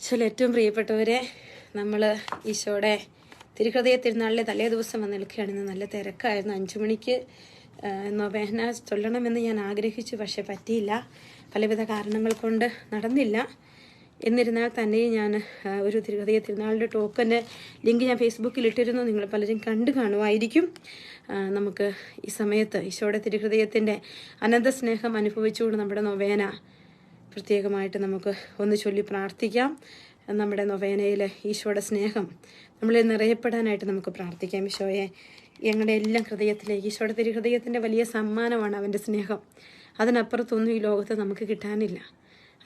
ഈശോയിൽ ഏറ്റവും പ്രിയപ്പെട്ടവരെ, നമ്മൾ ഈശോയുടെ തിരുഹൃദയ തിരുനാളിലെ തലേ ദിവസം വന്ന് നിൽക്കുകയാണ്. ഇന്ന് നല്ല തിരക്കായിരുന്നു. 5 മണിക്ക് നൊവേന ചൊല്ലണമെന്ന് ഞാൻ ആഗ്രഹിച്ചു, പക്ഷെ പറ്റിയില്ല. പലവിധ കാരണങ്ങൾ കൊണ്ട് നടന്നില്ല. എന്നിരുന്നാൽ തന്നെയും ഞാൻ ഒരു തിരുഹൃദയ തിരുനാളിൻ്റെ ടോക്കൻ്റെ ലിങ്ക് ഞാൻ ഫേസ്ബുക്കിൽ ഇട്ടിരുന്നു. നിങ്ങൾ പലരും കണ്ടു കാണുമായിരിക്കും. നമുക്ക് ഈ സമയത്ത് ഈശോയുടെ തിരുഹൃദയത്തിൻ്റെ അനന്ത സ്നേഹം അനുഭവിച്ചുകൊണ്ട് നമ്മുടെ നൊവേന പ്രത്യേകമായിട്ട് നമുക്ക് ഒന്ന് ചൊല്ലി പ്രാർത്ഥിക്കാം. നമ്മുടെ നൊവേനയിൽ ഈശോയുടെ സ്നേഹം നമ്മളിൽ നിറയപ്പെടാനായിട്ട് നമുക്ക് പ്രാർത്ഥിക്കാം. ഈശോയെ ഞങ്ങളുടെ എല്ലാം ഹൃദയത്തിലേക്ക്, ഈശോയുടെ തിരുഹൃദയത്തിൻ്റെ വലിയ സമ്മാനമാണ് അവൻ്റെ സ്നേഹം. അതിനപ്പുറത്തൊന്നും ഈ ലോകത്ത് നമുക്ക് കിട്ടാനില്ല.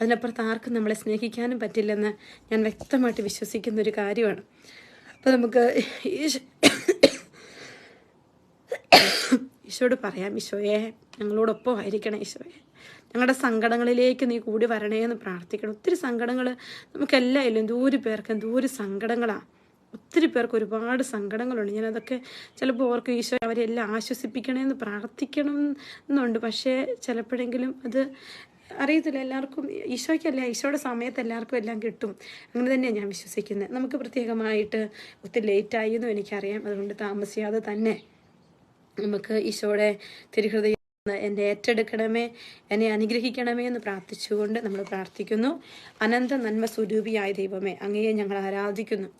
അതിനപ്പുറത്ത് ആർക്കും നമ്മളെ സ്നേഹിക്കാനും പറ്റില്ലെന്ന് ഞാൻ വ്യക്തമായിട്ട് വിശ്വസിക്കുന്ന ഒരു കാര്യമാണ്. അപ്പോൾ നമുക്ക് ഈശോയോട് പറയാം, ഈശോയെ ഞങ്ങളോടൊപ്പം ആയിരിക്കണം. ഈശോയെ ഞങ്ങളുടെ സങ്കടങ്ങളിലേക്ക് നീ കൂടി വരണേ എന്ന് പ്രാർത്ഥിക്കണം. ഒത്തിരി സങ്കടങ്ങൾ നമുക്കെല്ലാം ഇല്ല. എന്തോരം സങ്കടങ്ങളാണ്. ഒത്തിരി പേർക്ക് ഒരുപാട് സങ്കടങ്ങളുണ്ട്. ഞാനതൊക്കെ ചിലപ്പോൾ ഓർക്കും, ഈശോ അവരെല്ലാം ആശ്വസിപ്പിക്കണമെന്ന് പ്രാർത്ഥിക്കണം എന്നുണ്ട്. പക്ഷേ ചിലപ്പോഴെങ്കിലും അത് അറിയത്തില്ല. എല്ലാവർക്കും ഈശോയ്ക്കല്ല, ഈശോയുടെ സമയത്ത് എല്ലാവർക്കും എല്ലാം കിട്ടും. അങ്ങനെ തന്നെയാണ് ഞാൻ വിശ്വസിക്കുന്നത്. നമുക്ക് പ്രത്യേകമായിട്ട് ഒത്തിരി ലേറ്റായി എന്നും എനിക്കറിയാം. അതുകൊണ്ട് താമസിയാതെ തന്നെ നമുക്ക് ഈശോയുടെ തിരുഹൃദയം എന്നെ ഏറ്റെടുക്കണമേ, എന്നെ അനുഗ്രഹിക്കണമേ എന്ന് പ്രാർത്ഥിച്ചുകൊണ്ട് നമ്മൾ പ്രാർത്ഥിക്കുന്നു. അനന്ത നന്മ സ്വരൂപിയായ ദൈവമേ, അങ്ങയെ ഞങ്ങൾ ആരാധിക്കുന്നു.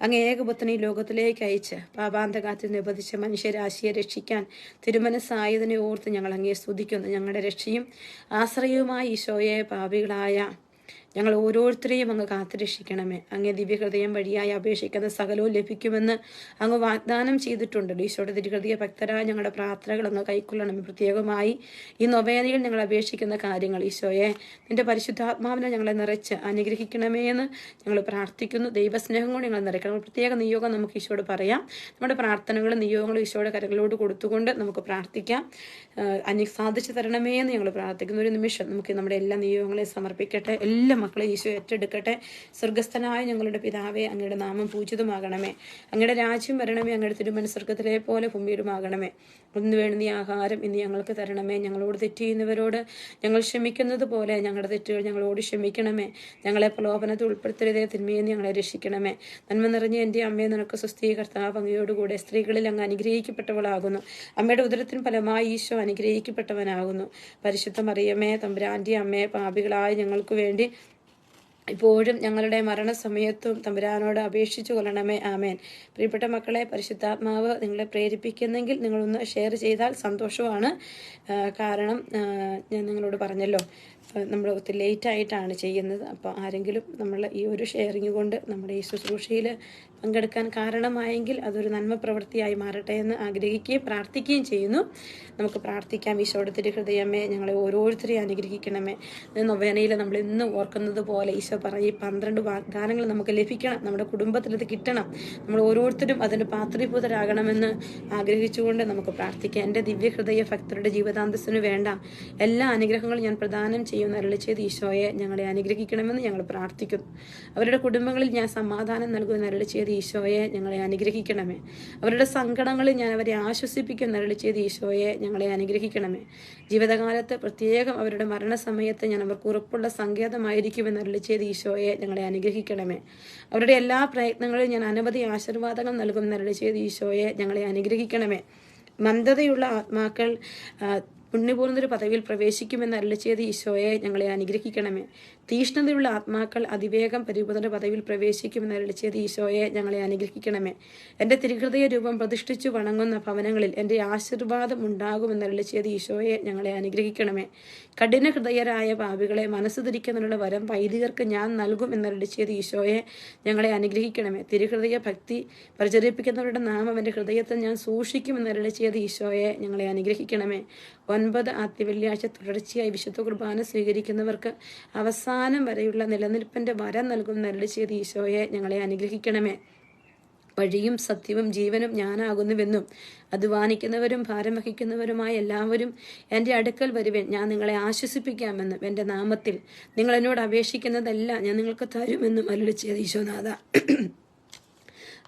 അങ്ങ് ഏകപുത്രനെ ഈ ലോകത്തിലേക്ക് അയച്ച് പാപാന്തകാത്തിൽ നിബന്ധിച്ച മനുഷ്യരാശിയെ രക്ഷിക്കാൻ തിരുമനസ്സായതിനെ ഓർത്ത് ഞങ്ങൾ അങ്ങയെ സ്തുതിക്കുന്നു. ഞങ്ങളുടെ രക്ഷയും ആശ്രയവുമായ ഈശോയെ പാപികളായ ഞങ്ങൾ ഓരോരുത്തരെയും അങ്ങ് കാത്തുരക്ഷിക്കണമേ. അങ്ങേ ദിവ്യഹൃദയം വഴിയായി അപേക്ഷിക്കുന്ന സകലവും ലഭിക്കുമെന്ന് അങ്ങ് വാഗ്ദാനം ചെയ്തിട്ടുണ്ടല്ലോ. ഈശോയുടെ തിരുഹൃദയ ഭക്തരായ ഞങ്ങളുടെ പ്രാർത്ഥനകൾ അങ്ങ് കൈക്കൊള്ളണമേ. പ്രത്യേകമായി ഈ നൊവേനയിൽ ഞങ്ങൾ അപേക്ഷിക്കുന്ന കാര്യങ്ങൾ ഈശോയെ നിന്റെ പരിശുദ്ധാത്മാവിനെ ഞങ്ങളെ നിറച്ച് അനുഗ്രഹിക്കണമേ എന്ന് ഞങ്ങൾ പ്രാർത്ഥിക്കുന്നു. ദൈവസ്നേഹം കൊണ്ട് ഞങ്ങൾ നിറയ്ക്കണം. പ്രത്യേക നിയോഗം നമുക്ക് ഈശോയോട് പറയാം. നമ്മുടെ പ്രാർത്ഥനകളും നിയോഗങ്ങളും ഈശോയുടെ കരങ്ങളോട് കൊടുത്തുകൊണ്ട് നമുക്ക് പ്രാർത്ഥിക്കാം. സാധിച്ചു തരണമേ എന്ന് ഞങ്ങൾ പ്രാർത്ഥിക്കുന്നു. ഒരു നിമിഷം നമുക്ക് നമ്മുടെ എല്ലാ നിയോഗങ്ങളെയും സമർപ്പിക്കട്ടെ. എല്ലാ മക്കളെ ഈശോ ഏറ്റെടുക്കട്ടെ. സ്വർഗസ്ഥനായ ഞങ്ങളുടെ പിതാവേ, അങ്ങയുടെ നാമം പൂജിതമാകണമേ. അങ്ങയുടെ രാജ്യം വരണമേ. അങ്ങയുടെ തിരുമനസ്സ് സ്വർഗത്തിലെ പോലെ ഭൂമിയിലുമാകണമേ. ഒന്ന് വേണ്ടുന്ന ഈ ആഹാരം ഇന്ന് ഞങ്ങൾക്ക് തരണമേ. ഞങ്ങളോട് തെറ്റ് ചെയ്യുന്നവരോട് ഞങ്ങൾ ക്ഷമിക്കുന്നത് പോലെ ഞങ്ങളുടെ തെറ്റുകൾ ഞങ്ങളോട് ക്ഷമിക്കണമേ. ഞങ്ങളെ പ്രലോഭനത്തിൽ ഉൾപ്പെടുത്തരുതേ, തിന്മയെ ഞങ്ങളെ രക്ഷിക്കണമേ. നന്മ നിറഞ്ഞ എൻ്റെ അമ്മയെ നിനക്ക് സ്വസ്തി, കർത്താവ് അങ്ങയോടുകൂടെ സ്ത്രീകളിൽ അങ്ങ് അനുഗ്രഹിക്കപ്പെട്ടവളാകുന്നു. അമ്മയുടെ ഉദരത്തിന് ഫലമായി ഈശോ അനുഗ്രഹിക്കപ്പെട്ടവനാകുന്നു. പരിശുദ്ധ മറിയമേ, തമ്പുരാന്റെ അമ്മയെ, പാപികളായ ഞങ്ങൾക്ക് വേണ്ടി ഇപ്പോഴും ഞങ്ങളുടെ മരണസമയത്തും തമ്പുരാനോട് അപേക്ഷിച്ചു കൊള്ളണമേ. ആമേൻ. പ്രിയപ്പെട്ട മക്കളെ, പരിശുദ്ധാത്മാവ് നിങ്ങളെ പ്രേരിപ്പിക്കുന്നെങ്കിൽ നിങ്ങളൊന്ന് ഷെയർ ചെയ്താൽ സന്തോഷമാണ്. കാരണം ഞാൻ നിങ്ങളോട് പറഞ്ഞല്ലോ, നമ്മൾ ഒത്തിരി ലേറ്റായിട്ടാണ് ചെയ്യുന്നത്. അപ്പോൾ ആരെങ്കിലും നമ്മൾ ഈ ഒരു ഷെയറിങ് കൊണ്ട് നമ്മുടെ ഈ ശുശ്രൂഷയിൽ പങ്കെടുക്കാൻ കാരണമായെങ്കിൽ അതൊരു നന്മ പ്രവൃത്തിയായി മാറട്ടെ എന്ന് ആഗ്രഹിക്കുകയും പ്രാർത്ഥിക്കുകയും ചെയ്യുന്നു. നമുക്ക് പ്രാർത്ഥിക്കാം. ഈശോയുടെ തിരുഹൃദയമേ, ഞങ്ങളെ ഓരോരുത്തരെയും അനുഗ്രഹിക്കണമേ. നൊവേനയിൽ നമ്മൾ ഇന്നും ഓർക്കുന്നത് പോലെ ഈശോ പറയും, 12 വാഗ്ദാനങ്ങൾ നമുക്ക് ലഭിക്കണം. നമ്മുടെ കുടുംബത്തിൽ അത് കിട്ടണം. നമ്മൾ ഓരോരുത്തരും അതിന് പാത്രീഭൂതരാകണമെന്ന് ആഗ്രഹിച്ചുകൊണ്ട് നമുക്ക് പ്രാർത്ഥിക്കാം. എൻ്റെ ദിവ്യഹൃദയ ഭക്തരുടെ ജീവിതാന്തസ്സിന് വേണ്ട എല്ലാ അനുഗ്രഹങ്ങളും ഞാൻ പ്രദാനം ചെയ്യുന്ന അരുളി ചെയ്ത് ഈശോയെ ഞങ്ങളെ അനുഗ്രഹിക്കണമെന്ന് ഞങ്ങൾ പ്രാർത്ഥിക്കുന്നു. അവരുടെ കുടുംബങ്ങളിൽ ഞാൻ സമാധാനം നൽകുന്ന അരുളി ചെയ്ത് ഈശോയെ ഞങ്ങളെ അനുഗ്രഹിക്കണമേ. അവരുടെ സങ്കടങ്ങളിൽ ഞാൻ അവരെ ആശ്വസിപ്പിക്കുന്ന അരുളി ചെയ്ത് ഈശോയെ ഞങ്ങളെ അനുഗ്രഹിക്കണമേ. ജീവിതകാലത്ത് പ്രത്യേകം അവരുടെ മരണസമയത്ത് ഞാൻ അവർക്ക് ഉറപ്പുള്ള സങ്കേതമായിരിക്കുമെന്ന് അരുളി ചെയ്ത് ഈശോയെ ഞങ്ങളെ അനുഗ്രഹിക്കണമേ. അവരുടെ എല്ലാ പ്രയത്നങ്ങളിലും ഞാൻ അനവധി ആശീർവാദങ്ങൾ നൽകുമെന്ന് അരുളി ചെയ്ത് ഈശോയെ ഞങ്ങളെ അനുഗ്രഹിക്കണമേ. മന്ദതയുള്ള ആത്മാക്കൾ പുണ്യപൂർണ്ണൊരു പദവിയിൽ പ്രവേശിക്കുമെന്ന് അരുളി ചെയ്ത് ഈശോയെ ഞങ്ങളെ അനുഗ്രഹിക്കണമേ. തീഷ്ണതയുള്ള ആത്മാക്കൾ അതിവേഗം പരിപൂർണ്ണ പദവിയിൽ പ്രവേശിക്കുമെന്ന് അരുളി ചെയ്ത് ഈശോയെ ഞങ്ങളെ അനുഗ്രഹിക്കണമേ. എൻ്റെ തിരുഹൃദയ രൂപം പ്രതിഷ്ഠിച്ചു വണങ്ങുന്ന ഭവനങ്ങളിൽ എൻ്റെ ആശീർവാദം ഉണ്ടാകുമെന്ന് അരുളി ചെയ്ത് ഈശോയെ ഞങ്ങളെ അനുഗ്രഹിക്കണമേ. കഠിന ഹൃദയരായ പാപികളെ മനസ്സ് തിരിക്കുന്നതിനുള്ള വരം വൈദികർക്ക് ഞാൻ നൽകും എന്നരുളി ചെയ്ത് ഈശോയെ ഞങ്ങളെ അനുഗ്രഹിക്കണമേ. തിരുഹൃദയ ഭക്തി പ്രചരിപ്പിക്കുന്നവരുടെ നാമം എൻ്റെ ഹൃദയത്തിൽ ഞാൻ സൂക്ഷിക്കുമെന്ന് അരുളി ചെയ്ത് ഈശോയെ ഞങ്ങളെ അനുഗ്രഹിക്കണമേ. 9 ആദ്യ വെള്ളിയാഴ്ച തുടർച്ചയായി വിശുദ്ധ കുർബാന സ്വീകരിക്കുന്നവർക്ക് അവസാനം വരെയുള്ള നിലനിൽപ്പിന്റെ വരം നൽകുന്ന അരുളി ചെയ്ത് ഈശോയെ ഞങ്ങളെ അനുഗ്രഹിക്കണമേ. വഴിയും സത്യവും ജീവനും ഞാനാകുന്നുവെന്നും അധ്വാനിക്കുന്നവരും ഭാരം വഹിക്കുന്നവരുമായ എല്ലാവരും എൻ്റെ അടുക്കൽ വരുവേൻ, ഞാൻ നിങ്ങളെ ആശ്വസിപ്പിക്കാമെന്നും എൻ്റെ നാമത്തിൽ നിങ്ങൾ എന്നോട് അപേക്ഷിക്കുന്നതെല്ലാം ഞാൻ നിങ്ങൾക്ക് തരുമെന്നും അരുളി ചെയ്ത് ഈശോനാഥ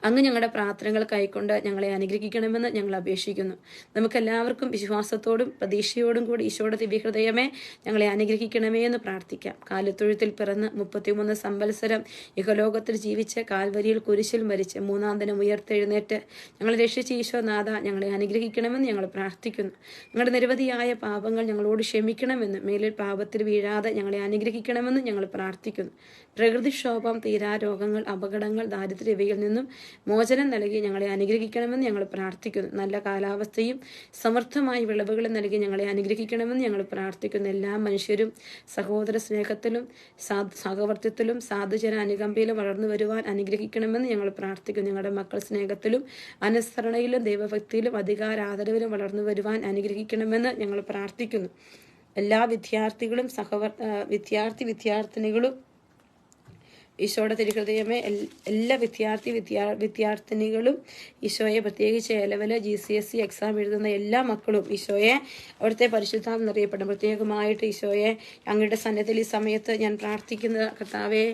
അങ്ങ് ഞങ്ങളുടെ പ്രാർത്ഥനകൾ കൈക്കൊണ്ട് ഞങ്ങളെ അനുഗ്രഹിക്കണമെന്ന് ഞങ്ങൾ അപേക്ഷിക്കുന്നു. നമുക്കെല്ലാവർക്കും വിശ്വാസത്തോടും പ്രതീക്ഷയോടും കൂടി ഈശോയുടെ ദിവ്യഹൃദയമേ ഞങ്ങളെ അനുഗ്രഹിക്കണമേ എന്ന് പ്രാർത്ഥിക്കാം. കാലിത്തൊഴുത്തിൽ പിറന്ന് 33 സംവത്സരം ഇഹലോകത്തിൽ ജീവിച്ച് കാൽവരിയിൽ കുരിശിൽ മരിച്ച് 3-ാം ദിനം ഉയർത്തെഴുന്നേറ്റ് ഞങ്ങളെ രക്ഷിച്ച ഈശോനാഥ ഞങ്ങളെ അനുഗ്രഹിക്കണമെന്ന് ഞങ്ങൾ പ്രാർത്ഥിക്കുന്നു. ഞങ്ങളുടെ നിരവധിയായ പാപങ്ങൾ ഞങ്ങളോട് ക്ഷമിക്കണമെന്ന്, മേലിൽ പാപത്തിൽ വീഴാതെ ഞങ്ങളെ അനുഗ്രഹിക്കണമെന്ന് ഞങ്ങൾ പ്രാർത്ഥിക്കുന്നു. പ്രകൃതിക്ഷോഭം, തീരാരോഗങ്ങൾ, അപകടങ്ങൾ, ദാരിദ്ര്യം ഇവയിൽ നിന്നും മോചനം നൽകി ഞങ്ങളെ അനുഗ്രഹിക്കണമെന്ന് ഞങ്ങൾ പ്രാർത്ഥിക്കുന്നു. നല്ല കാലാവസ്ഥയും സമൃദ്ധമായ വിളവുകളും നൽകി ഞങ്ങളെ അനുഗ്രഹിക്കണമെന്ന് ഞങ്ങൾ പ്രാർത്ഥിക്കുന്നു. എല്ലാ മനുഷ്യരും സഹോദര സ്നേഹത്തിലും സഹവർത്തിത്വത്തിലും സാധുജന അനുകമ്പയിലും വളർന്നു വരുവാൻ അനുഗ്രഹിക്കണമെന്ന് ഞങ്ങൾ പ്രാർത്ഥിക്കുന്നു. ഞങ്ങളുടെ മക്കൾ സ്നേഹത്തിലും അനുസരണയിലും ദൈവഭക്തിയിലും അധികാരാദരവിലും വളർന്നു വരുവാൻ അനുഗ്രഹിക്കണമെന്ന് ഞങ്ങൾ പ്രാർത്ഥിക്കുന്നു. എല്ലാ വിദ്യാർത്ഥികളും വിദ്യാർത്ഥിനികളും ഈശോയുടെ തിരുഹൃദയമേ എല്ലാ വിദ്യാർത്ഥിനികളും ഈശോയെ, പ്രത്യേകിച്ച് A-level GCSE എക്സാം എഴുതുന്ന എല്ലാ മക്കളും ഈശോയെ അവിടുത്തെ പരിശുദ്ധാത്മ നിറയപ്പെടണം. പ്രത്യേകമായിട്ട് ഈശോയെ അങ്ങയുടെ സന്നിധിയിൽ ഈ സമയത്ത് ഞാൻ പ്രാർത്ഥിക്കുന്ന കർത്താവേ,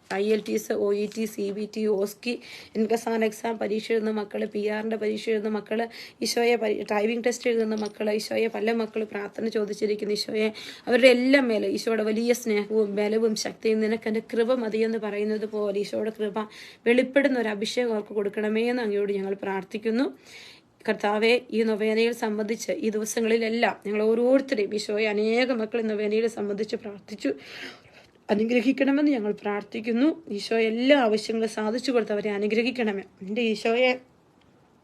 IELTS, OET, CBT, OSCE, ഇൻകസാൻ എക്സാം പരീക്ഷ എഴുതുന്ന മക്കൾ, PR-ന്റെ പരീക്ഷ എഴുതുന്ന മക്കൾ, ഈശോയെ ഡ്രൈവിംഗ് ടെസ്റ്റ് എഴുതുന്ന മക്കൾ, ഈശോയെ പല മക്കൾ പ്രാർത്ഥന ചോദിച്ചിരിക്കുന്നു. ഈശോയെ അവരുടെ എല്ലാം മേലെ ഈശോയുടെ വലിയ സ്നേഹവും ബലവും ശക്തിയും നിനക്ക് എൻ്റെ കൃപ മതിയെന്ന് പറയുന്നത് പോലെ ഈശോയുടെ കൃപ വെളിപ്പെടുന്ന ഒരു അഭിഷേകം അവർക്ക് കൊടുക്കണമേ എന്ന് അങ്ങയോട് ഞങ്ങൾ പ്രാർത്ഥിക്കുന്നു. കർത്താവെ, ഈ നൊവേനയിൽ സംബന്ധിച്ച് ഈ ദിവസങ്ങളിലെല്ലാം ഞങ്ങൾ ഓരോരുത്തരെയും ഈശോയെ അനേക മക്കൾ നൊവേനയിൽ സംബന്ധിച്ച് പ്രാർത്ഥിച്ചു അനുഗ്രഹിക്കണമെന്ന് ഞങ്ങൾ പ്രാർത്ഥിക്കുന്നു. ഈശോ എല്ലാ ആവശ്യങ്ങളും സാധിച്ചു കൊടുത്ത് അവരെ അനുഗ്രഹിക്കണമേ. എൻ്റെ ഈശോയെ,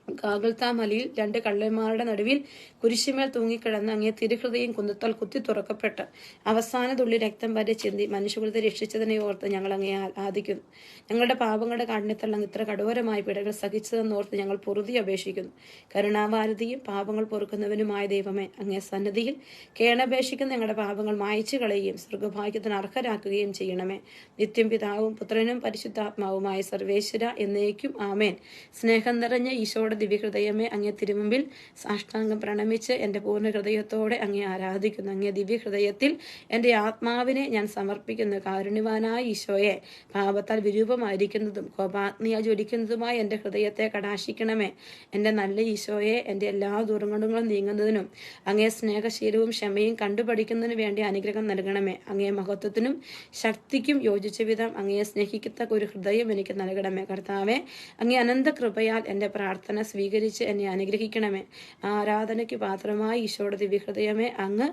ഗാഗൽത്താ മലയിൽ 2 കള്ളന്മാരുടെ നടുവിൽ കുരിശുമേൽ തൂങ്ങിക്കിടന്ന് അങ്ങേ തിരുഹൃദയം കുന്നത്താൽ കുത്തി തുറക്കപ്പെട്ട് അവസാന തുള്ളി രക്തം വരെ ചിന്തി മനുഷ്യകുലത്തെ രക്ഷിച്ചതിനെ ഓർത്ത് ഞങ്ങൾ അങ്ങേ ആരാധിക്കുന്നു. ഞങ്ങളുടെ പാപങ്ങളുടെ കാഠിന്യത്തിൽ അങ്ങ് ഇത്ര കഠോരമായ പിഴകൾ സഹിച്ചതെന്നോർത്ത് ഞങ്ങൾ പൊറുതി അപേക്ഷിക്കുന്നു. കരുണാഭാരതിയും പാപങ്ങൾ പൊറുക്കുന്നവനുമായ ദൈവമേ, അങ്ങേ സന്നിധിയിൽ കേണപേക്ഷിക്കുന്ന ഞങ്ങളുടെ പാപങ്ങൾ മായ്ച്ചു കളയുകയും സ്വർഗഭാഗ്യത്തിന് അർഹരാക്കുകയും ചെയ്യണമേ. നിത്യം പിതാവും പുത്രനും പരിശുദ്ധാത്മാവുമായ സർവേശ്വര എന്നേക്കും ആമേൻ. സ്നേഹം നിറഞ്ഞ ഈശോയുടെ ദിവ്യഹൃദയമേ, അങ്ങേ തിരുമുമ്പിൽ സാഷ്ടാംഗം പ്രണമിച്ച് എൻ്റെ പൂർണ്ണ ഹൃദയത്തോടെ അങ്ങേ ആരാധിക്കുന്നു. അങ്ങേ ദിവ്യഹൃദയത്തിൽ എൻ്റെ ആത്മാവിനെ ഞാൻ സമർപ്പിക്കുന്നു. കാരുണ്യവാനായ ഈശോയെ, പാപത്താൽ വിരൂപമായിരിക്കുന്നതും കോപാഗ്നിയാൽ ജ്വലിക്കുന്നതുമായ എൻ്റെ ഹൃദയത്തെ കടാശിക്കണമേ. എൻ്റെ നല്ല ഈശോയെ, എൻ്റെ എല്ലാ ദുർഗുണങ്ങളും നീങ്ങുന്നതിനും അങ്ങേ സ്നേഹശീലവും ക്ഷമയും കണ്ടുപഠിക്കുന്നതിനു വേണ്ടി അനുഗ്രഹം നൽകണമേ. അങ്ങേ മഹത്വത്തിനും ശക്തിക്കും യോജിച്ച വിധം അങ്ങയെ സ്നേഹിക്കത്തക്ക ഒരു ഹൃദയം എനിക്ക് നൽകണമേ. കർത്താവെ, അങ്ങേ അനന്ത കൃപയാൽ എൻ്റെ പ്രാർത്ഥന സ്വീകരിച്ച് എന്നെ അനുഗ്രഹിക്കണമേ. ആരാധനയ്ക്ക് പാത്രമായി ഈശോയുടെ ദിവ്യഹൃദയമേ, അങ്ങ്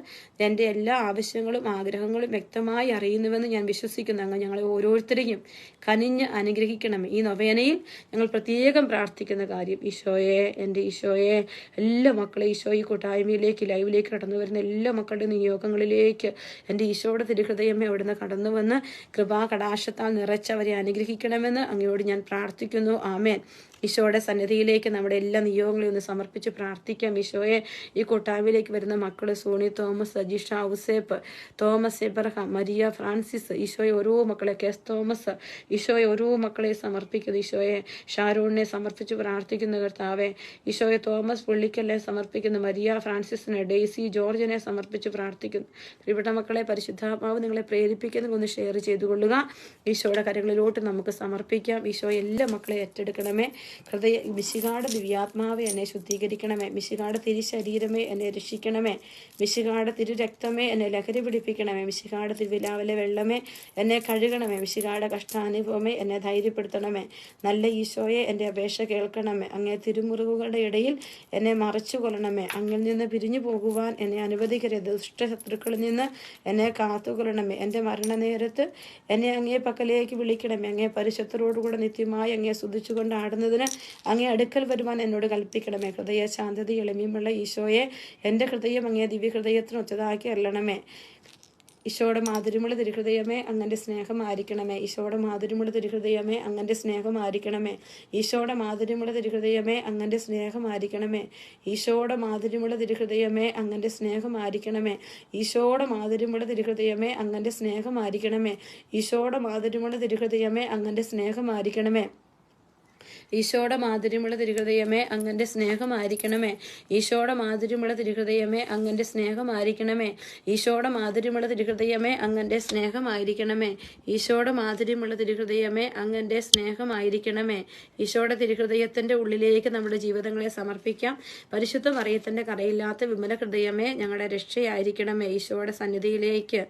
എൻ്റെ എല്ലാ ആവശ്യങ്ങളും ആഗ്രഹങ്ങളും വ്യക്തമായി അറിയുന്നുവെന്ന് ഞാൻ വിശ്വസിക്കുന്നു. അങ്ങ് ഞങ്ങളെ ഓരോരുത്തരെയും കനിഞ്ഞ് അനുഗ്രഹിക്കണമേ. ഈ നൊവേനയിൽ ഞങ്ങൾ പ്രത്യേകം പ്രാർത്ഥിക്കുന്ന കാര്യം, ഈശോയെ, എൻ്റെ ഈശോയെ, എല്ലാ മക്കളെ ഈശോ ഈ കൂട്ടായ്മയിലേക്ക് ലൈവിലേക്ക് കടന്നു വരുന്ന എല്ലാ മക്കളുടെ നിയോഗങ്ങളിലേക്ക് എൻ്റെ ഈശോയുടെ തിരുഹൃദയമേ അവിടുന്ന് കടന്നു വന്ന് കൃപാകടാശത്താൽ നിറച്ചവരെ അനുഗ്രഹിക്കണമെന്ന് അങ്ങയോട് ഞാൻ പ്രാർത്ഥിക്കുന്നു. ആമേൻ. ഈശോയുടെ സന്നിധിയിലേക്ക് നമ്മുടെ എല്ലാ നിയോഗങ്ങളെയും ഒന്ന് സമർപ്പിച്ച് പ്രാർത്ഥിക്കാം. ഈശോയെ, ഈ കൂട്ടായ്മയിലേക്ക് വരുന്ന മക്കൾ സോണി തോമസ്, സജിഷ, ഔസേപ്പ്, തോമസ് എബ്രഹാം, മരിയ ഫ്രാൻസിസ്, ഈശോയെ ഓരോ മക്കളെ, കെസ് തോമസ്, ഈശോയെ ഓരോ മക്കളെ സമർപ്പിക്കുന്നു. ഈശോയെ ഷാരോണിനെ സമർപ്പിച്ച് പ്രാർത്ഥിക്കുന്നു. കർത്താവെ, ഈശോയെ തോമസ് പുള്ളിക്കലിനെ സമർപ്പിക്കുന്നു. മരിയ ഫ്രാൻസിസിനെ, ഡെയ്സി ജോർജിനെ സമർപ്പിച്ച് പ്രാർത്ഥിക്കുന്നു. പ്രിയപ്പെട്ട മക്കളെ, പരിശുദ്ധാത്മാവ് നിങ്ങളെ പ്രേരിപ്പിക്കുന്ന ഒന്ന് ഷെയർ ചെയ്തുകൊള്ളുക. ഈശോയുടെ കരങ്ങളിലോട്ട് നമുക്ക് സമർപ്പിക്കാം. ഈശോ എല്ലാ മക്കളെ ഏറ്റെടുക്കണമേ. മിശിഹായുടെ ദിവ്യാത്മാവെ എന്നെ ശുദ്ധീകരിക്കണമേ. മിശിഹായുടെ തിരുശരീരമേ എന്നെ രക്ഷിക്കണമേ. മിശിഹായുടെ തിരുരക്തമേ എന്നെ ലഹരി പിടിപ്പിക്കണമേ. മിശിഹായുടെ തിരുവിലാവിലെ വെള്ളമേ എന്നെ കഴുകണമേ. മിശിഹായുടെ കഷ്ടാനുഭവമേ എന്നെ ധൈര്യപ്പെടുത്തണമേ. നല്ല ഈശോയെ, എൻ്റെ അപേക്ഷ കേൾക്കണമേ. അങ്ങേ തിരുമുറിവുകളുടെ ഇടയിൽ എന്നെ മറച്ചു കൊള്ളണമേ. അങ്ങിൽ നിന്ന് പിരിഞ്ഞു പോകുവാൻ എന്നെ അനുവദിക്കരുത്. ദുഷ്ടശത്രുക്കളിൽ നിന്ന് എന്നെ കാത്തുകൊള്ളണമേ. എൻ്റെ മരണനേരത്ത് എന്നെ അങ്ങേ പക്കലേക്ക് വിളിക്കണമേ. അങ്ങേ പരിശുദ്ധരോടുകൂടെ നിത്യമായി അങ്ങേ സ്തുതിച്ചുകൊണ്ട് ആടുന്നതിന് അങ്ങേ അടുക്കൽ വരുവാൻ എന്നോട് കൽപ്പിക്കണമേ. ഹൃദയ ശാന്തത എളിമയുള്ള ഈശോയെ, എൻ്റെ ഹൃദയം അങ്ങേ ദിവ്യഹൃദയത്തിന് ഒച്ചതാക്കി അല്ലണമേ. ഈശോയുടെ മാധുര്യമുള്ള തിരുഹൃദയമേ, അങ്ങൻ്റെ സ്നേഹമായിരിക്കണമേ. ഈശോയുടെ മാധുര്യമുള്ള തിരുഹൃദയമേ, അങ്ങൻ്റെ സ്നേഹമായിരിക്കണമേ. ഈശോയുടെ മാധുര്യമുള്ള തിരുഹൃദയമേ, അങ്ങൻ്റെ സ്നേഹമായിരിക്കണമേ. ഈശോയുടെ മാധുര്യമുള്ള തിരുഹൃദയമേ, അങ്ങൻ്റെ സ്നേഹമായിരിക്കണമേ. ഈശോയുടെ മാധുര്യമുള്ള തിരുഹൃദയമേ, അങ്ങൻ്റെ സ്നേഹമായിരിക്കണമേ. ഈശോയുടെ മാധുര്യമുള്ള തിരുഹൃദയമേ, അങ്ങൻ്റെ സ്നേഹമായിരിക്കണമേ. ഈശോയുടെ മാധുര്യമുള്ള തിരുഹൃദയമേ അങ്ങന്റെ സ്നേഹമായിരിക്കണമേ. ഈശോയുടെ മാധുര്യമുള്ള തിരുഹൃദയമേ അങ്ങന്റെ സ്നേഹമായിരിക്കണമേ. ഈശോയുടെ മാധുര്യമുള്ള തിരുഹൃദയമേ അങ്ങന്റെ സ്നേഹമായിരിക്കണമേ. ഈശോയുടെ മാധുര്യമുള്ള തിരുഹൃദയമേ അങ്ങന്റെ സ്നേഹമായിരിക്കണമേ. ഈശോയുടെ തിരുഹൃദയത്തിന്റെ ഉള്ളിലേക്ക് നമ്മുടെ ജീവിതങ്ങളെ സമർപ്പിക്കാം. പരിശുദ്ധ മറിയത്തിന്റെ കറയില്ലാത്ത വിമല ഹൃദയമേ ഞങ്ങളുടെ രക്ഷയായിരിക്കണമേ. ഈശോയുടെ സന്നിധിയിലേക്ക്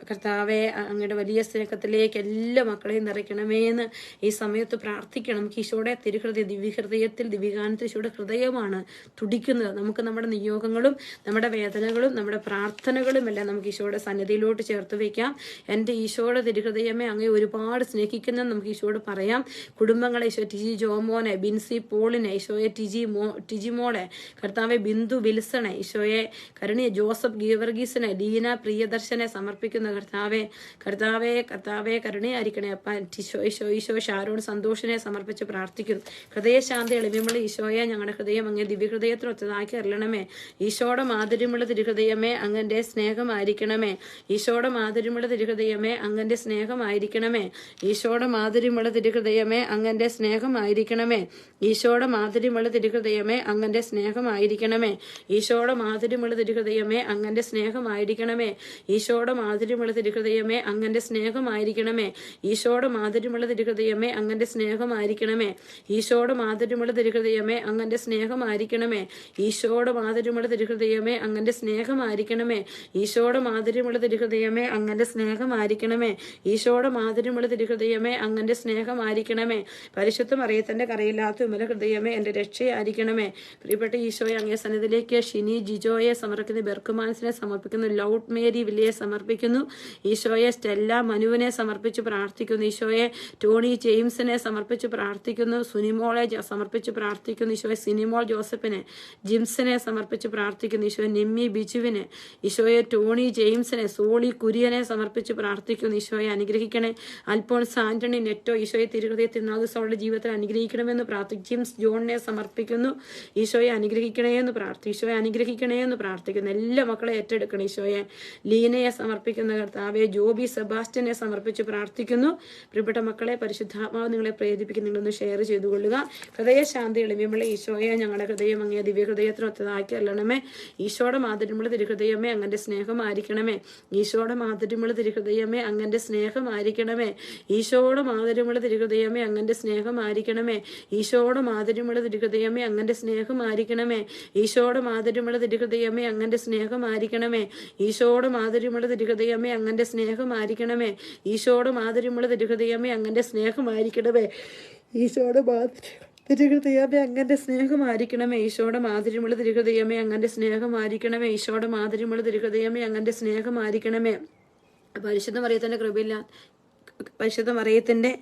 കർത്താവെ അങ്ങയുടെ വലിയ സ്നേഹത്തിലേക്ക് എല്ലാ മക്കളെയും നിറയ്ക്കണമേ എന്ന് ഈ സമയത്ത് പ്രാർത്ഥിക്കണം. നമുക്ക് ഈശോയുടെ തിരുഹൃദയ ദിവ്യഹൃദയത്തിൽ ദിവ്യഗാനത്തിൽ ഈശോയുടെ ഹൃദയമാണ് തുടിക്കുന്നത്. നമുക്ക് നമ്മുടെ നിയോഗങ്ങളും നമ്മുടെ വേദനകളും നമ്മുടെ പ്രാർത്ഥനകളും എല്ലാം നമുക്ക് ഈശോയുടെ സന്നിധിയിലോട്ട് ചേർത്ത് വയ്ക്കാം. എൻ്റെ ഈശോയുടെ തിരുഹൃദയമേ അങ്ങേ ഒരുപാട് സ്നേഹിക്കുന്ന നമുക്ക് ഈശോയോട് പറയാം. കുടുംബങ്ങളെ ഈശോ ടിജി ജോമോനെ, ബിൻസി പോളിനെ, ഈശോയെ ടിജിമോളെ, കർത്താവെ ബിന്ദു വിൽസണെ, ഈശോയെ കരുണിയ ജോസഫ് ഗീവർഗീസിനെ, ലീന പ്രിയദർശനെ സമർപ്പിക്കുന്ന കർത്താവെ കരുണയായിരിക്കണേ അപ്പ. ഈശോ ഷാരോൺ സന്തോഷിനെ സമർപ്പിച്ച് പ്രാർത്ഥിക്കുന്നു. ഹൃദയശാന്തി എളിമയുള്ള ഈശോയെ ഞങ്ങളുടെ ഹൃദയം അങ്ങേ ദിവ്യഹൃദയത്തിന് ഒത്തതാക്കി അരളണമേ. ഈശോയുടെ മാധുര്യമുള്ള തിരുഹൃദയമേ അങ്ങന്റെ സ്നേഹമായിരിക്കണമേ. ഈശോയുടെ മാധുര്യമുള്ള തിരുഹൃദയമേ അങ്ങന്റെ സ്നേഹമായിരിക്കണമേ. ഈശോയുടെ മാധുര്യമുള്ള തിരുഹൃദയമേ അങ്ങന്റെ സ്നേഹമായിരിക്കണമേ. ഈശോയുടെ മാധുര്യമുള്ള തിരുഹൃദയമേ അങ്ങന്റെ സ്നേഹമായിരിക്കണമേ. ഈശോയുടെ മാധുര്യമുള്ള തിരുഹൃദയമേ അങ്ങന്റെ സ്നേഹമായിരിക്കണമേ. ഈശോയുടെ മാധുര്യമുള്ള തിരുഹൃദയമേ അങ്ങന്റെ സ്നേഹമായിരിക്കണമേ. ഈശോയുടെ മാധുര്യമുള്ള തിരുഹൃദയമേ അങ്ങന്റെ സ്നേഹമായിരിക്കണമേ. ഈശോയുടെ മാധുര്യമുള്ള തിരുഹൃദയമേ അങ്ങന്റെ സ്നേഹമായിരിക്കണമേ. ഈശോയുടെ മാധുര്യമുള്ള തിരുഹൃദയമേ അങ്ങന്റെ സ്നേഹമായിരിക്കണമേ. ഈശോയുടെ മാധുര്യമുള്ള തിരുഹൃദയമേ അങ്ങന്റെ സ്നേഹമായിരിക്കണമേ. ഈശോയുടെ മാധുര്യമുള്ള തിരുഹൃദയമേ അങ്ങന്റെ സ്നേഹമായിരിക്കണമേ. പരിശുദ്ധ മറിയത്തിന്റെ കറയില്ലാത്ത വിമല ഹൃദയമേ എന്റെ രക്ഷയായിരിക്കണമേ. പ്രിയപ്പെട്ട ഈശോയെ അങ്ങേ സന്നിധിയിലേക്ക് ഷിനി ജിജോയെ സമർപ്പിക്കുന്ന, ബെർക്കുമാൻസിനെ സമർപ്പിക്കുന്നു, ലൗഡ് മേരി വില്ലയെ സമർപ്പിക്കുന്നു. ഈശോയെ സ്റ്റെല്ല മനുവിനെ സമർപ്പിച്ച് പ്രാർത്ഥിക്കുന്നു. ഈശോയെ ടോണി ജെയിംസിനെ സമർപ്പിച്ച് പ്രാർത്ഥിക്കുന്നു. സുനിമോളെ സമർപ്പിച്ച് പ്രാർത്ഥിക്കുന്നു. ഈശോയെ സിനിമോൾ ജോസഫിനെ, ജിംസിനെ സമർപ്പിച്ച് പ്രാർത്ഥിക്കുന്നു. ഈശോയെ നിമ്മി ബിജുവിനെ, ഈശോയെ ടോണി ജെയിംസിനെ, സോളി കുര്യനെ സമർപ്പിച്ച് പ്രാർത്ഥിക്കുന്നു. ഈശോയെ അനുഗ്രഹിക്കണേ. അൽഫോൺസ് ആന്റണി നെറ്റോ, ഈശോയെ തിരുഹൃദയ തിരുനാളുദിവസം അവളുടെ ജീവിതത്തിൽ അനുഗ്രഹിക്കണമെന്ന് പ്രാർത്ഥിക്കും. ജിംസ് ജോണിനെ സമർപ്പിക്കുന്നു. ഈശോയെ അനുഗ്രഹിക്കണേ എന്ന് പ്രാർത്ഥിക്കും. ഈശോയെ അനുഗ്രഹിക്കണേ എന്ന് പ്രാർത്ഥിക്കുന്നു. എല്ലാ മക്കളെ ഏറ്റെടുക്കണം. ഈശോയെ ലീനയെ സമർപ്പിക്കുന്ന കർത്താവെ, ജോബി സെബാസ്റ്റ്യനെ സമർപ്പിച്ച് പ്രാർത്ഥിക്കുന്നു. പ്രിയപ്പെട്ട മക്കളെ, പരിശുദ്ധാത്മാവ് നിങ്ങളെ പ്രേരിപ്പിക്കും. നിങ്ങളൊന്ന് ഷെയർ ചെയ്തുകൊള്ളുക. ഹൃദയശാന്തി എളിമയുള്ള ഈശോയെ ഞങ്ങളുടെ ഹൃദയം അങ്ങേ ദിവ്യഹൃദയത്തിന് ഒത്തതാക്കി അല്ലണമേ. ഈശോയുടെ മാധുര്യമുള്ള തിരുഹൃദയമേ അങ്ങന്റെ സ്നേഹമായിരിക്കണമേ. ഈശോയുടെ മാധുര്യമുള്ള തിരുഹൃദയമേ അങ്ങന്റെ സ്നേഹമായിരിക്കണമേ. ഈശോയുടെ മാധുര്യമുള്ള തിരുഹൃദയമേ അങ്ങന്റെ സ്നേഹമായിരിക്കണമേ. ഈശോയുടെ മാധുര്യമുള്ള തിരുഹൃദയമേ അങ്ങന്റെ സ്നേഹമായിരിക്കണമേ. ഈശോയുടെ മാധുര്യമുള്ള തിരുഹൃദയമേ അങ്ങന്റെ സ്നേഹമായിരിക്കണമേ. ഈശോയുടെ മാധുര്യമുള്ള തിരുഹൃദയമേ അങ്ങന്റെ സ്നേഹമായിരിക്കണമേ. ഈശോയുടെ മാധുര്യമുള്ള തിരുഹൃദയമേ അങ്ങന്റെ സ്നേഹമായിരിക്കണമേ. ഈശോയുടെ തിരുഹൃദയമേ അങ്ങന്റെ സ്നേഹമായിരിക്കണമേ. ഈശോയുടെ മാധുര്യമുള്ള തിരുഹൃദയമേ അങ്ങന്റെ സ്നേഹമായിരിക്കണമേ. ഈശോയുടെ മാധുര്യമുള്ള തിരുഹൃദയമേ അങ്ങന്റെ സ്നേഹമായിരിക്കണമേ. പരിശുദ്ധ മറിയത്തിന്റെ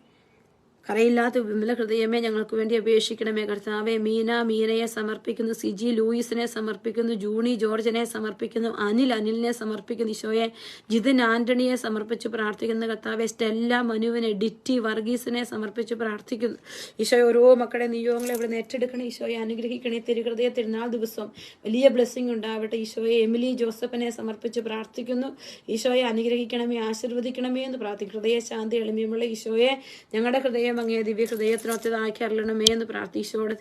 കറയില്ലാത്ത വിമല ഹൃദയമേ ഞങ്ങൾക്ക് വേണ്ടി അപേക്ഷിക്കണമേ. കർത്താവെ, മീനയെ സമർപ്പിക്കുന്നു. സിജി ലൂയിസിനെ സമർപ്പിക്കുന്നു. ജൂണി ജോർജിനെ സമർപ്പിക്കുന്നു. അനിലിനെ സമർപ്പിക്കുന്നു. ഈശോയെ ജിതിൻ ആന്റണിയെ സമർപ്പിച്ച് പ്രാർത്ഥിക്കുന്നു. കർത്താവെ, സ്റ്റെല്ല മനുവിനെ, ഡിറ്റി വർഗീസിനെ സമർപ്പിച്ച് പ്രാർത്ഥിക്കുന്നു. ഈശോയെ ഓരോ മക്കളുടെ നിയോഗങ്ങളെ ഇവിടെ ഏറ്റെടുക്കണേ. ഈശോയെ അനുഗ്രഹിക്കണേ. തിരുഹൃദയ തിരുനാൾ ദിവസം വലിയ ബ്ലെസ്സിങ് ഉണ്ടാവട്ടെ. ഈശോയെ എമിലി ജോസഫിനെ സമർപ്പിച്ച് പ്രാർത്ഥിക്കുന്നു. ഈശോയെ അനുഗ്രഹിക്കണമേ, ആശീർവദിക്കണമേ എന്ന് പ്രാർത്ഥിക്കും. ഹൃദയശാന്തി എളിമയുള്ള ഈശോയെ ഞങ്ങളുടെ ഹൃദയം അങ്ങേ ദിവ്യ ഹൃദയത്തിനൊത്തതാക്കി അരളണമേ എന്ന് പ്രാർത്ഥിച്ചോട്.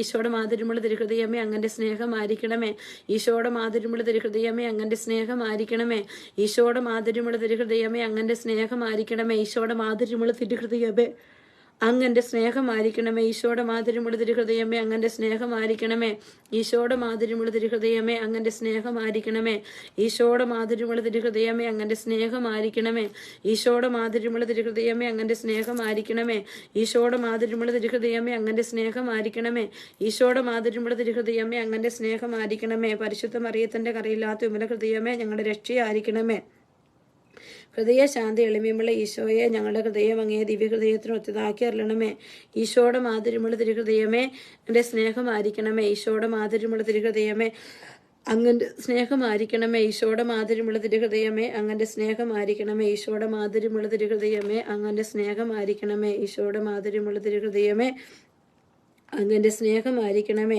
ഈശോയുടെ മാധുര്യമുള്ള തിരുഹൃദയമേ അങ്ങന്റെ സ്നേഹമായിരിക്കണമേ. ഈശോയുടെ മാധുര്യമുള്ള തിരുഹൃദയമേ അങ്ങന്റെ സ്നേഹമായിരിക്കണമേ. ഈശോയുടെ മാധുര്യമുള്ള തിരുഹൃദയമേ അങ്ങന്റെ സ്നേഹമായിരിക്കണമേ. ഈശോയുടെ മാധുര്യമുള്ള തിരുഹൃദയമേ അങ്ങന്റെ സ്നേഹമായിരിക്കണമേ. ഈശോയുടെ മാധുര്യമുള്ള തിരുഹൃദയമേ അങ്ങന്റെ സ്നേഹമായിരിക്കണമേ. ഈശോയുടെ മാധുര്യമുള്ള തിരുഹൃദയമേ അങ്ങന്റെ സ്നേഹമായിരിക്കണമേ. ഈശോയുടെ മാധുര്യമുള്ള തിരുഹൃദയമേ അങ്ങന്റെ സ്നേഹമായിരിക്കണമേ. ഈശോയുടെ മാധുര്യമുള്ള തിരുഹൃദയമേ അങ്ങന്റെ സ്നേഹമായിരിക്കണമേ. ഈശോയുടെ മാധുര്യമുള്ള തിരുഹൃദയമേ അങ്ങന്റെ സ്നേഹമായിരിക്കണമേ. ഈശോയുടെ മാധുര്യമുള്ള തിരുഹൃദയമേ അങ്ങന്റെ സ്നേഹമായിരിക്കണമേ. പരിശുദ്ധ മറിയത്തിന്റെ കറയില്ലാത്ത വിമല ഹൃദയമേ ഞങ്ങളുടെ രക്ഷയായിരിക്കണമേ. ഹൃദയശാന്തി എളിമയുള്ള ഈശോയെ ഞങ്ങളുടെ ഹൃദയം അങ്ങേ ദിവ്യഹൃദയത്തിന് ഒത്തതാക്കി അരളണമേ. ഈശോയുടെ മാധുര്യമുള്ള തിരുഹൃദയമേ എൻ്റെ സ്നേഹമായിരിക്കണമേ. ഈശോയുടെ മാധുര്യമുള്ള തിരുഹൃദയമേ അങ്ങന്റെ സ്നേഹമായിരിക്കണമേ. ഈശോയുടെ മാധുര്യമുള്ള തിരുഹൃദയമേ അങ്ങന്റെ സ്നേഹമായിരിക്കണമേ. ഈശോയുടെ മാധുര്യമുള്ള തിരുഹൃദയമേ അങ്ങന്റെ സ്നേഹമായിരിക്കണമേ. ഈശോയുടെ മാധുര്യമുള്ള തിരുഹൃദയമേ അങ്ങൻ്റെ സ്നേഹമായിരിക്കണമേ.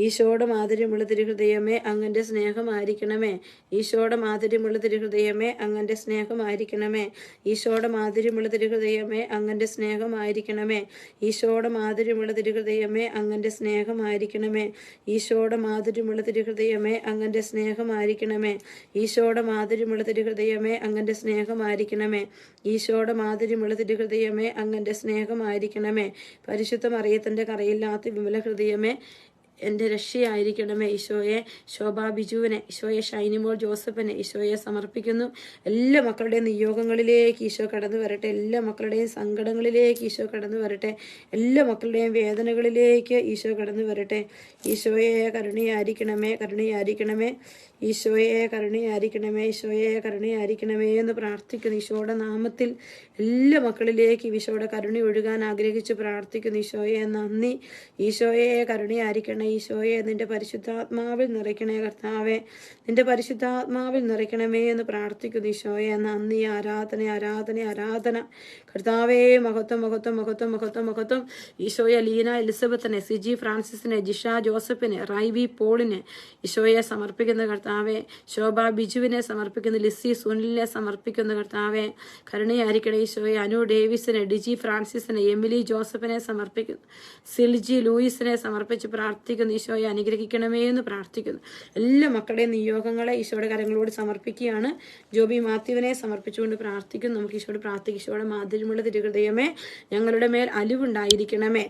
ഈശോയുടെ മാധുര്യമുള്ള തിരുഹൃദയമേ, അങ്ങൻ്റെ സ്നേഹമായിരിക്കണമേ. ഈശോയുടെ മാധുര്യമുള്ള തിരുഹൃദയമേ, അങ്ങൻ്റെ സ്നേഹമായിരിക്കണമേ. ഈശോയുടെ മാധുര്യമുള്ള തിരുഹൃദയമേ, അങ്ങൻ്റെ സ്നേഹമായിരിക്കണമേ. ഈശോയുടെ മാധുര്യമുള്ള തിരുഹൃദയമേ, അങ്ങൻ്റെ സ്നേഹമായിരിക്കണമേ. ഈശോയുടെ മാധുര്യമുള്ള തിരുഹൃദയമേ, അങ്ങൻ്റെ സ്നേഹമായിരിക്കണമേ. ഈശോയുടെ മാധുര്യമുള്ള തിരുഹൃദയമേ, അങ്ങൻ്റെ സ്നേഹമായിരിക്കണമേ. ഈശോയുടെ മാധുര്യമുള്ള തിരുഹൃദയമേ, അങ്ങൻ്റെ സ്നേഹമായിരിക്കണമേ. പരിശുദ്ധ മറിയത്തിൻ്റെ കറയില്ലാത്ത വിമല ഹൃദയമേ, എൻ്റെ രക്ഷയായിരിക്കണമേ. ഈശോയെ ശോഭാ ബിജുവിനെ, ഈശോയെ ഷൈനിമോൾ ജോസഫിനെ ഈശോയെ സമർപ്പിക്കുന്നു. എല്ലാ മക്കളുടെയും നിയോഗങ്ങളിലേക്ക് ഈശോ കടന്നു വരട്ടെ. എല്ലാ മക്കളുടെയും സങ്കടങ്ങളിലേക്ക് ഈശോ കടന്നു വരട്ടെ. എല്ലാ മക്കളുടെയും വേദനകളിലേക്ക് ഈശോ കടന്നു വരട്ടെ. ഈശോയെ കരുണയായിരിക്കണമേ, കരുണയായിരിക്കണമേ. ഈശോയെ കരുണയായിരിക്കണമേ, ഈശോയെ കരുണയായിരിക്കണമേ എന്ന് പ്രാർത്ഥിക്കുന്നു. ഈശോയുടെ നാമത്തിൽ എല്ലാ മക്കളിലേക്ക് ഈശോയുടെ കരുണ ഒഴുകാൻ ആഗ്രഹിച്ച് പ്രാർത്ഥിക്കുന്നു. ഈശോയെ നന്ദി. ഈശോയെ കരുണയായിരിക്കണേ. ഈശോയെ നിന്റെ പരിശുദ്ധാത്മാവിൽ നിറയ്ക്കണേ കർത്താവെ, നിന്റെ പരിശുദ്ധാത്മാവിൽ നിറയ്ക്കണമേ എന്ന് പ്രാർത്ഥിക്കുന്നു. ഈശോയെ നന്ദി. ആരാധന, ആരാധന, ആരാധന കർത്താവേ. മഹത്വം, മഹത്വം, മഹത്വം, മഹത്വം, മഹത്വം. ഈശോയെ ലീന എലിസബത്തിനെ, സിജി ഫ്രാൻസിസിനെ, ജിഷ ജോസഫിനെ, റൈവി പോളിനെ ഈശോയെ സമർപ്പിക്കുന്ന കർത്താവെ. ശോഭ ബിജുവിനെ സമർപ്പിക്കുന്നു. ലിസി സുനിലിനെ സമർപ്പിക്കുന്ന കർത്താവെ. കരുണയായിരിക്കണേ ഈശോയെ. അനു ഡേവിസിനെ, ഡിജി ഫ്രാൻസിസിനെ, എമിലി ജോസഫിനെ സമർപ്പിക്കുന്നു. സിൽജി ലൂയിസിനെ സമർപ്പിച്ച് പ്രാർത്ഥിക്കുന്നു. ഈശോയെ അനുഗ്രഹിക്കണമേ എന്ന് പ്രാർത്ഥിക്കുന്നു. എല്ലാ മക്കളുടെയും നിയോഗങ്ങളെ ഈശോയുടെ കരങ്ങളോട് സമർപ്പിക്കുകയാണ്. ജോബി മാത്യുവിനെ സമർപ്പിച്ചുകൊണ്ട് പ്രാർത്ഥിക്കുന്നു. നമുക്ക് ഈശോയോട് പ്രാർത്ഥിക്കും. ഈശോയുടെ മാധുര്യമുള്ള തിരുഹൃദയമേ, ഞങ്ങളുടെ മേൽ അലിവുണ്ടായിരിക്കണമേ.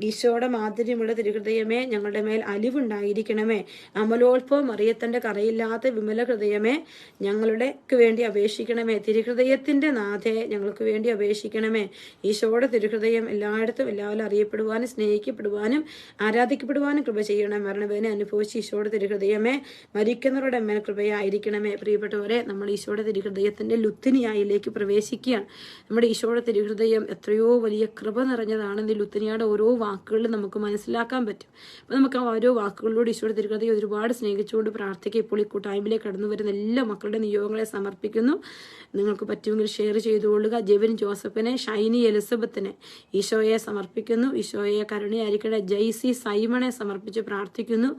ഈശോയുടെ മാധുര്യമുള്ള തിരുഹൃദയമേ, ഞങ്ങളുടെ മേൽ അലിവുണ്ടായിരിക്കണമേ. അമലോത്ഭവം മറിയത്തിൻ്റെ കറയില്ലാത്ത വിമല ഹൃദയമേ, ഞങ്ങളുടെക്ക് വേണ്ടി അപേക്ഷിക്കണമേ. തിരുഹൃദയത്തിൻ്റെ നാഥേ, ഞങ്ങൾക്ക് വേണ്ടി അപേക്ഷിക്കണമേ. ഈശോയുടെ തിരുഹൃദയം എല്ലായിടത്തും എല്ലാവരും അറിയപ്പെടുവാനും സ്നേഹിക്കപ്പെടുവാനും ആരാധിക്കപ്പെടുവാനും കൃപ ചെയ്യണം. മരണവേദന അനുഭവിച്ച് ഈശോയുടെ തിരുഹൃദയമേ, മരിക്കുന്നവരുടെ മേൽ കൃപയായിരിക്കണമേ. പ്രിയപ്പെട്ടവരെ, നമ്മൾ ഈശോയുടെ തിരുഹൃദയത്തിൻ്റെ ലുത്തിനിയായിലേക്ക് പ്രവേശിക്കുകയാണ്. നമ്മുടെ ഈശോയുടെ തിരുഹൃദയം എത്രയോ വലിയ കൃപ നിറഞ്ഞതാണെന്ന് ലുത്തിനിയുടെ ഓരോ വാക്കുകളിൽ നമുക്ക് മനസ്സിലാക്കാൻ പറ്റും. അപ്പോൾ നമുക്ക് ആ ഓരോ വാക്കുകളിലൂടെ ഈശോയുടെ തിരുഹൃദയം ഒരുപാട് സ്നേഹിച്ചുകൊണ്ട് പ്രാർത്ഥിക്കുക. ഇപ്പോൾ ഈ കൂട്ടായ്മയിലേക്ക് കടന്നു വരുന്ന എല്ലാ മക്കളുടെ നിയോഗങ്ങളെ സമർപ്പിക്കുന്നു. നിങ്ങൾക്ക് പറ്റുമെങ്കിൽ ഷെയർ ചെയ്തുകൊള്ളുക. ജെവിൻ ജോസഫിനെ, ഷൈനി എലിസബത്തിനെ ഈശോയെ സമർപ്പിക്കുന്നു. ഈശോയെ കരുണയായിരിക്കട്ടെ. ജെയ്സി സൈമണെ സമർപ്പിച്ച് പ്രാർത്ഥിക്കുന്നു.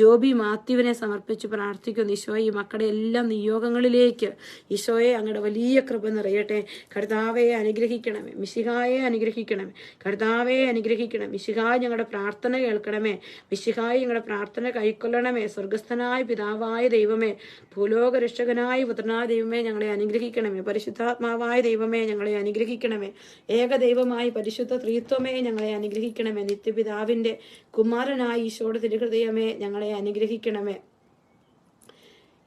ജോബി മാത്യുവിനെ സമർപ്പിച്ച് പ്രാർത്ഥിക്കുന്നു. ഈശോയെ ഈ മക്കളുടെ എല്ലാ നിയോഗങ്ങളിലേക്ക് ഈശോയെ അങ്ങയുടെ വലിയ കൃപ നിറയട്ടെ. കർത്താവെ അനുഗ്രഹിക്കണമേ. മിശിഹായെ അനുഗ്രഹിക്കണമേ. കർത്താവെ അനുഗ്രഹിക്കണമേ. മിശിഹായ് ഞങ്ങളുടെ പ്രാർത്ഥന കേൾക്കണമേ. മിശിഹായ് ഞങ്ങളുടെ പ്രാർത്ഥന കൈക്കൊള്ളണമേ. സ്വർഗസ്ഥനായ പിതാവായ ദൈവമേ, ഭൂലോക രക്ഷകനായ പുത്രനായ ദൈവമേ, ഞങ്ങളെ അനുഗ്രഹിക്കണമേ. പരിശുദ്ധാത്മാവായ ദൈവമേ, ഞങ്ങളെ അനുഗ്രഹിക്കണമേ. ഏകദൈവമായ പരിശുദ്ധ ത്രിത്വമേ, ഞങ്ങളെ അനുഗ്രഹിക്കണമേ. നിത്യപിതാവിൻ്റെ കുമാരനായ ഈശോയുടെ തിരുഹൃദയമേ, ഞങ്ങളെ അനുഗ്രഹിക്കണമേ.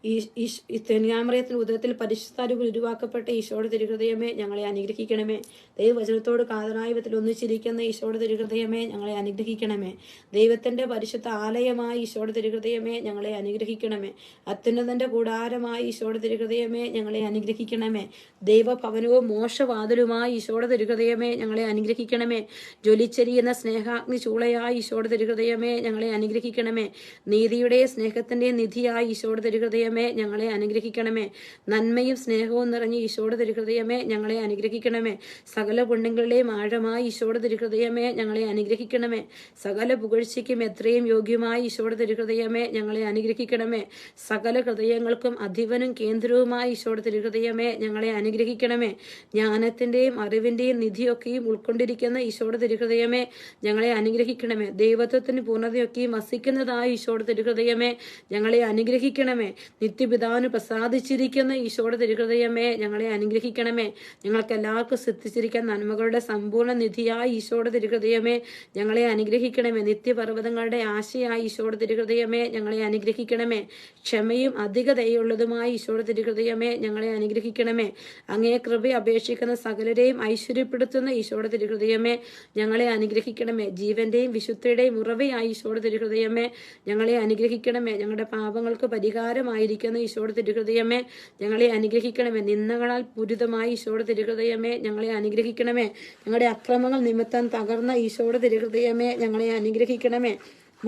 ഈ തെന്യാമറയത്തിന് ഉദരത്തിൽ പരിശുദ്ധാരൂപം ഉരുവാക്കപ്പെട്ട ഈശോയുടെ തിരുഹൃദയമേ, ഞങ്ങളെ അനുഗ്രഹിക്കണമേ. ദൈവവചനത്തോട് കാതലായ വിധത്തിൽ ഒന്നിച്ചിരിക്കുന്ന ഈശോയുടെ തിരുഹൃദയമേ, ഞങ്ങളെ അനുഗ്രഹിക്കണമേ. ദൈവത്തിൻ്റെ പരിശുദ്ധ ആലയമായ ഈശോയുടെ തിരുഹൃദയമേ, ഞങ്ങളെ അനുഗ്രഹിക്കണമേ. അത്യുന്നതൻ്റെ കൂടാരമായ ഈശോയുടെ തിരുഹൃദയമേ, ഞങ്ങളെ അനുഗ്രഹിക്കണമേ. ദൈവഭവനവും മോശവാതിലുമായ ഈശോയുടെ തിരുഹൃദയമേ, ഞങ്ങളെ അനുഗ്രഹിക്കണമേ. ജ്വലിച്ചെരിയുന്ന സ്നേഹാഗ്നി ചൂളയായ ഈശോയുടെ തിരുഹൃദയമേ, ഞങ്ങളെ അനുഗ്രഹിക്കണമേ. നീതിയുടെ സ്നേഹത്തിൻ്റെ നിധിയായ ഈശോയുടെ തിരുഹൃദയമേ, ഞങ്ങളെ അനുഗ്രഹിക്കണമേ. നന്മയും സ്നേഹവും നിറഞ്ഞ ഈശോയുടെ തിരുഹൃദയമേ, ഞങ്ങളെ അനുഗ്രഹിക്കണമേ. സകല പുണ്യങ്ങളുടെയും ആഴമായ ഈശോയുടെ തിരുഹൃദയമേ, ഞങ്ങളെ അനുഗ്രഹിക്കണമേ. സകല പുകഴ്ചയ്ക്കും എത്രയും യോഗ്യമായ ഈശോയുടെ തിരുഹൃദയമേ, ഞങ്ങളെ അനുഗ്രഹിക്കണമേ. സകല ഹൃദയങ്ങൾക്കും അധിപനും കേന്ദ്രവുമായ ഈശോയുടെ തിരുഹൃദയമേ, ഞങ്ങളെ അനുഗ്രഹിക്കണമേ. ജ്ഞാനത്തിൻ്റെയും അറിവിൻ്റെയും നിധിയൊക്കെയും ഉൾക്കൊണ്ടിരിക്കുന്ന ഈശോയുടെ തിരുഹൃദയമേ, ഞങ്ങളെ അനുഗ്രഹിക്കണമേ. ദൈവത്വത്തിന് പൂർണ്ണതയൊക്കെയും വസിക്കുന്നതായ ഈശോയുടെ തിരുഹൃദയമേ, ഞങ്ങളെ അനുഗ്രഹിക്കണമേ. നിത്യപിതാവിന് പ്രസാദിച്ചിരിക്കുന്ന ഈശോയുടെ തിരുഹൃദയമേ, ഞങ്ങളെ അനുഗ്രഹിക്കണമേ. ഞങ്ങൾക്ക് എല്ലാവർക്കും സിദ്ധിച്ചിരിക്കുന്ന നന്മകളുടെ സമ്പൂർണ്ണ നിധിയായ ഈശോയുടെ തിരുഹൃദയമേ, ഞങ്ങളെ അനുഗ്രഹിക്കണമേ. നിത്യപർവ്വതങ്ങളുടെ ആശയായ ഈശോയുടെ തിരുഹൃദയമേ, ഞങ്ങളെ അനുഗ്രഹിക്കണമേ. ക്ഷമയും അധിക ദയുള്ളതുമായ ഈശോയുടെ തിരുഹൃദയമേ, ഞങ്ങളെ അനുഗ്രഹിക്കണമേ. അങ്ങേ കൃപ അപേക്ഷിക്കുന്ന സകലരെയും ഐശ്വര്യപ്പെടുത്തുന്ന ഈശോയുടെ തിരുഹൃദയമേ, ഞങ്ങളെ അനുഗ്രഹിക്കണമേ. ജീവന്റെയും വിശുദ്ധിയുടെയും ഉറവയായ ഈശോയുടെ തിരുഹൃദയമേ, ഞങ്ങളെ അനുഗ്രഹിക്കണമേ. ഞങ്ങളുടെ പാപങ്ങൾക്ക് പരിഹാരമായിരിക്കുന്ന ഈശോയുടെ തിരുഹൃദയമേ, ഞങ്ങളെ അനുഗ്രഹിക്കണമേ. നിന്ദകളാൽ പൂരിതമായ ഈശോയുടെ തിരുഹൃദയമേ, ഞങ്ങളെ അനുഗ്രഹിക്കണമേ. ഞങ്ങളുടെ അക്രമങ്ങൾ നിമിത്തം തകർന്ന ഈശോയുടെ തിരുഹൃദയമേ, ഞങ്ങളെ അനുഗ്രഹിക്കണമേ.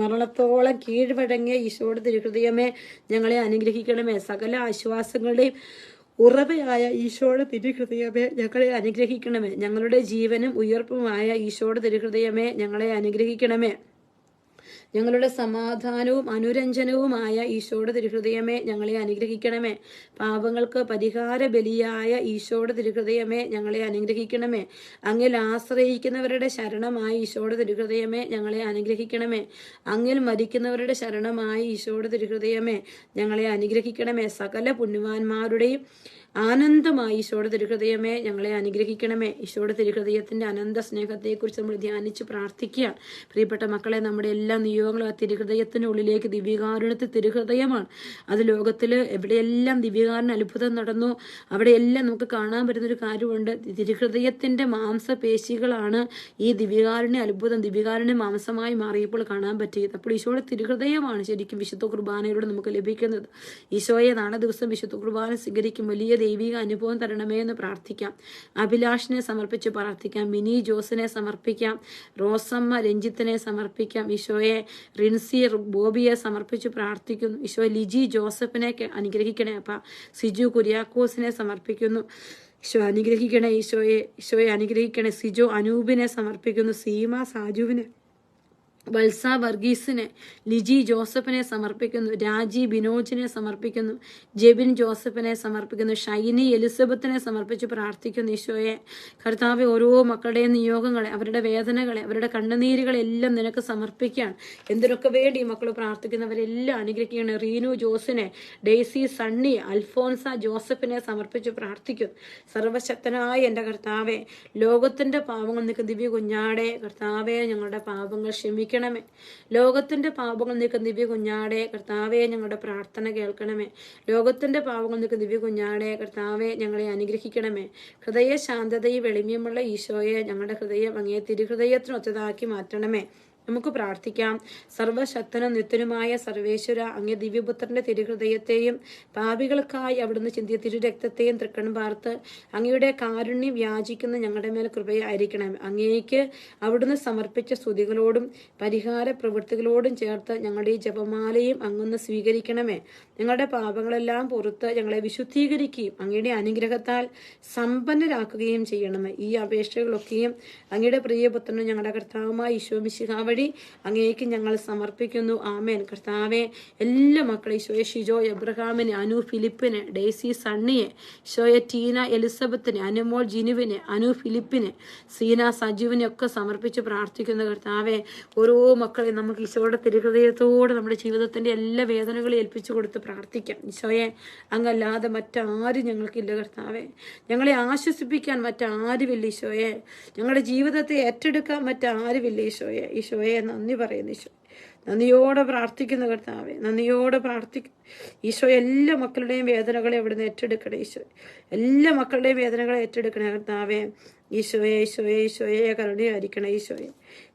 മരണത്തോളം കീഴ്വഴങ്ങിയ ഈശോയുടെ തിരുഹൃദയമേ, ഞങ്ങളെ അനുഗ്രഹിക്കണമേ. സകല ആശ്വാസങ്ങളുടെയും ഉറവയായ ഈശോയുടെ തിരുഹൃദയമേ, ഞങ്ങളെ അനുഗ്രഹിക്കണമേ. ഞങ്ങളുടെ ജീവനും ഉയർപ്പുമായ ഈശോയുടെ തിരുഹൃദയമേ, ഞങ്ങളെ അനുഗ്രഹിക്കണമേ. ഞങ്ങളുടെ സമാധാനവും അനുരഞ്ജനവുമായ ഈശോയുടെ തിരുഹൃദയമേ ഞങ്ങളെ അനുഗ്രഹിക്കണമേ. പാപങ്ങൾക്ക് പരിഹാര ബലിയായ ഈശോയുടെ തിരുഹൃദയമേ ഞങ്ങളെ അനുഗ്രഹിക്കണമേ. അങ്ങിൽ ആശ്രയിക്കുന്നവരുടെ ശരണമായ ഈശോയുടെ തിരുഹൃദയമേ ഞങ്ങളെ അനുഗ്രഹിക്കണമേ. അങ്ങിൽ മരിക്കുന്നവരുടെ ശരണമായ ഈശോയുടെ തിരുഹൃദയമേ ഞങ്ങളെ അനുഗ്രഹിക്കണമേ. സകല പുണ്യവാന്മാരുടെയും ആനന്ദമായി ഈശോയുടെ തിരുഹൃദയമേ ഞങ്ങളെ അനുഗ്രഹിക്കണമേ. ഈശോയുടെ തിരുഹൃദയത്തിന്റെ അനന്ത സ്നേഹത്തെക്കുറിച്ച് നമ്മൾ ധ്യാനിച്ച് പ്രാർത്ഥിക്കുകയാണ്. പ്രിയപ്പെട്ട മക്കളെ, നമ്മുടെ എല്ലാ നിയോഗങ്ങളും ആ തിരുഹൃദയത്തിന്റെ ഉള്ളിലേക്ക് ദിവ്യകാരുണ്യത്തിൽ തിരുഹൃദയമാണ്. അത് ലോകത്തിൽ എവിടെയെല്ലാം ദിവ്യകാരുണ്യ അത്ഭുതം നടന്നു അവിടെയെല്ലാം നമുക്ക് കാണാൻ പറ്റുന്നൊരു കാര്യമുണ്ട്. തിരുഹൃദയത്തിന്റെ മാംസപേശികളാണ് ഈ ദിവ്യകാരുണ്യ അത്ഭുതം, ദിവ്യകാരുണ്യ മാംസമായി മാറിയപ്പോൾ കാണാൻ പറ്റിയത്. അപ്പോൾ ഈശോയുടെ തിരുഹൃദയമാണ് ശരിക്കും വിശുദ്ധ കുർബാനയിലൂടെ നമുക്ക് ലഭിക്കുന്നത്. ഈശോയെ നാളെ ദിവസം വിശുദ്ധ കുർബാന സ്വീകരിക്കും വലിയ ദൈവിക അനുഭവം തരണമേ എന്ന് പ്രാർത്ഥിക്കാം. അഭിലാഷിനെ സമർപ്പിച്ച് പ്രാർത്ഥിക്കാം. മിനി ജോസിനെ സമർപ്പിക്കാം. റോസമ്മ രഞ്ജിത്തിനെ സമർപ്പിക്കാം. ഈശോയെ റിൻസി ബോബിയെ സമർപ്പിച്ച് പ്രാർത്ഥിക്കുന്നു. ഈശോ ലിജി ജോസഫിനെ അനുഗ്രഹിക്കണേ അപ്പ. സിജു കുര്യാക്കോസിനെ സമർപ്പിക്കുന്നു. ഈശോ അനുഗ്രഹിക്കണേ. ഈശോയെ അനുഗ്രഹിക്കണേ. സിജോ അനൂപിനെ സമർപ്പിക്കുന്നു. സീമ സാജുവിനെ, വത്സ വർഗീസിനെ, ലിജി ജോസഫിനെ സമർപ്പിക്കുന്നു. രാജി ബിനോജിനെ സമർപ്പിക്കുന്നു. ജെബിൻ ജോസഫിനെ സമർപ്പിക്കുന്നു. ഷൈനി എലിസബത്തിനെ സമർപ്പിച്ച് പ്രാർത്ഥിക്കുന്നു. ഈശോയെ കർത്താവെ, ഓരോ മക്കളുടെയും നിയോഗങ്ങളെ, അവരുടെ വേദനകളെ, അവരുടെ കണ്ണുനീരുകളെ എല്ലാം നിനക്ക് സമർപ്പിക്കുകയാണ്. എന്തിനൊക്കെ വേണ്ടി ഈ മക്കൾ പ്രാർത്ഥിക്കുന്നവരെല്ലാം അനുഗ്രഹിക്കുകയാണ്. റീനു ജോസിനെ, ഡെയ്സി സണ്ണി, അൽഫോൻസ ജോസഫിനെ സമർപ്പിച്ച് പ്രാർത്ഥിക്കുന്നു. സർവശക്തനായ എൻ്റെ കർത്താവെ, ലോകത്തിന്റെ പാപങ്ങൾ നിൽക്കുന്ന ദിവ്യ കുഞ്ഞാടെ കർത്താവെ, ഞങ്ങളുടെ പാപങ്ങൾ ക്ഷമിക്കണമേ. ലോകത്തിന്റെ പാപങ്ങൾ നീക്കുന്ന ദിവ്യ കുഞ്ഞാടെ കർത്താവെ, ഞങ്ങളുടെ പ്രാർത്ഥന കേൾക്കണമേ. ലോകത്തിന്റെ പാപങ്ങൾ നീക്കുന്ന ദിവ്യ കുഞ്ഞാടെ കർത്താവെ, ഞങ്ങളെ അനുഗ്രഹിക്കണമേ. ഹൃദയ ശാന്തതയും എളിമയുമുള്ള ഈശോയെ, ഞങ്ങളുടെ ഹൃദയം അങ്ങേ തിരുഹൃദയത്തിനൊത്തതാക്കി മാറ്റണമേ. നമുക്ക് പ്രാർത്ഥിക്കാം. സർവശക്തനും നിത്യനുമായ സർവേശ്വര, അങ്ങേ ദിവ്യപുത്രന്റെ തിരുഹൃദയത്തെയും പാപികൾക്കായി അവിടുന്ന് ചിന്തിയ തിരുരക്തത്തെയും തൃക്കൺ പാർത്ത് അങ്ങയുടെ കാരുണ്യം യാചിക്കുന്ന ഞങ്ങളുടെ മേൽ കൃപയായിരിക്കണം. അങ്ങേക്ക് അവിടുന്ന് സമർപ്പിച്ച സ്തുതികളോടും പരിഹാര പ്രവൃത്തികളോടും ചേർത്ത് ഞങ്ങളുടെ ഈ ജപമാലയും അങ്ങൊന്ന് സ്വീകരിക്കണമേ. ഞങ്ങളുടെ പാപങ്ങളെല്ലാം പുറത്ത് ഞങ്ങളെ വിശുദ്ധീകരിക്കുകയും അങ്ങയുടെ അനുഗ്രഹത്താൽ സമ്പന്നരാക്കുകയും ചെയ്യണമേ. ഈ അപേക്ഷകളൊക്കെയും അങ്ങയുടെ പ്രിയപുത്രനും ഞങ്ങളുടെ കർത്താവുമായ ഈശോ മിശിഹാ വഴി അങ്ങേക്ക് ഞങ്ങൾ സമർപ്പിക്കുന്നു. ആമേൻ. കർത്താവെ, എല്ലാ മക്കളെ ഈശോയെ ഷിജോ എബ്രഹാമിനെ, അനു ഫിലിപ്പിനെ, ഡെയ്സി സണ്ണിയെ, ഈശോയെ ടീന എലിസബത്തിനെ, അനുമോൾ ജിനുവിനെ, അനു ഫിലിപ്പിനെ, സീന സജുവിനെ ഒക്കെ സമർപ്പിച്ച് പ്രാർത്ഥിക്കുന്നു. കർത്താവെ, ഓരോ മക്കളെ നമുക്ക് ഈശോയുടെ തിരുഹൃദയത്തോടെ നമ്മുടെ ജീവിതത്തിന്റെ എല്ലാ വേദനകളും ഏൽപ്പിച്ചു കൊടുത്ത് പ്രാർത്ഥിക്കാം. ഈശോയെ, അങ്ങല്ലാതെ മറ്റാരും ഞങ്ങൾക്കില്ല. കർത്താവെ, ഞങ്ങളെ ആശ്വസിപ്പിക്കാൻ മറ്റാരുമില്ല. ഈശോയെ, ഞങ്ങളുടെ ജീവിതത്തെ ഏറ്റെടുക്കാൻ മറ്റാരുമില്ല. ഈശോയെ നന്ദി പറയുന്നു. ഈശോ നന്ദിയോടെ പ്രാർത്ഥിക്കുന്ന കർത്താവെ, നന്ദിയോടെ പ്രാർത്ഥിക്കുന്നു. ഈശോ എല്ലാ മക്കളുടെയും വേദനകളെ അവിടുന്ന് ഏറ്റെടുക്കണേ. ഈശോ എല്ലാ മക്കളുടെയും വേദനകളെ ഏറ്റെടുക്കണേ കർത്താവെ. ഈശോയെ കരുണയായിരിക്കണേ. ഈശോയെ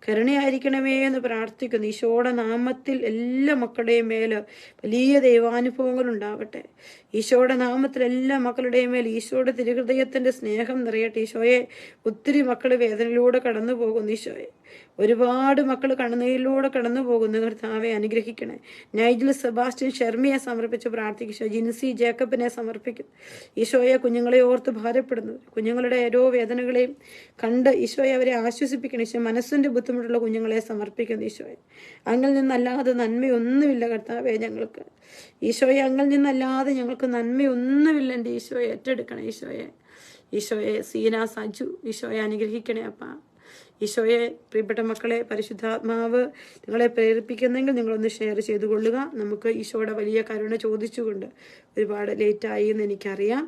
കരുണയായിരിക്കണമേ എന്ന് പ്രാർത്ഥിക്കുന്നു. ഈശോയുടെ നാമത്തിൽ എല്ലാ മക്കളുടെയും മേല് വലിയ ദൈവാനുഭവങ്ങൾ ഉണ്ടാവട്ടെ. ഈശോയുടെ നാമത്തിൽ എല്ലാ മക്കളുടെയും മേൽ ഈശോയുടെ തിരുഹൃദയത്തിന്റെ സ്നേഹം നിറയട്ടെ. ഈശോയെ, ഒത്തിരി മക്കൾ വേദനയിലൂടെ കടന്നു പോകുന്നു. ഈശോയെ, ഒരുപാട് മക്കൾ കണ്ണുനീരിലൂടെ കടന്നു പോകുന്നു. കർത്താവെ, അനുഗ്രഹിക്കണേ. നൈജിൽ സെബാസ്റ്റ്യൻ ഷെർമിയെ സമർപ്പിച്ച് പ്രാർത്ഥിക്കും. ജിൻസി ജേക്കബിനെ സമർപ്പിക്കും. ഈശോയെ, കുഞ്ഞുങ്ങളെ ഓർത്ത് ഭാരപ്പെടുന്നു. കുഞ്ഞുങ്ങളുടെ ഓരോ വേദനകളെയും കണ്ട് ഈശോയെ അവരെ ആശ്വസിപ്പിക്കണം. ഈശോ മനസ്സിന്റെ ബുദ്ധിമുട്ടുള്ള കുഞ്ഞുങ്ങളെ സമർപ്പിക്കുന്നു. ഈശോയെ, അങ്ങിൽ നിന്നല്ലാതെ നന്മയൊന്നുമില്ല കർത്താവെ ഞങ്ങൾക്ക്. ഈശോയെ, അങ്ങിൽ നിന്നല്ലാതെ ഞങ്ങൾക്ക് നന്മയൊന്നുമില്ല. എൻ്റെ ഈശോയെ ഏറ്റെടുക്കണേ. ഈശോയെ സീന സജു, ഈശോയെ അനുഗ്രഹിക്കണേ അപ്പ. ഈശോയെ, പ്രിയപ്പെട്ട മക്കളെ, പരിശുദ്ധാത്മാവ് നിങ്ങളെ പ്രേരിപ്പിക്കുന്നെങ്കിൽ നിങ്ങളൊന്ന് ഷെയർ ചെയ്തു കൊള്ളുക. നമുക്ക് ഈശോയുടെ വലിയ കരുണ ചോദിച്ചുകൊണ്ട് ഒരുപാട് ലേറ്റായി എന്ന് എനിക്കറിയാം.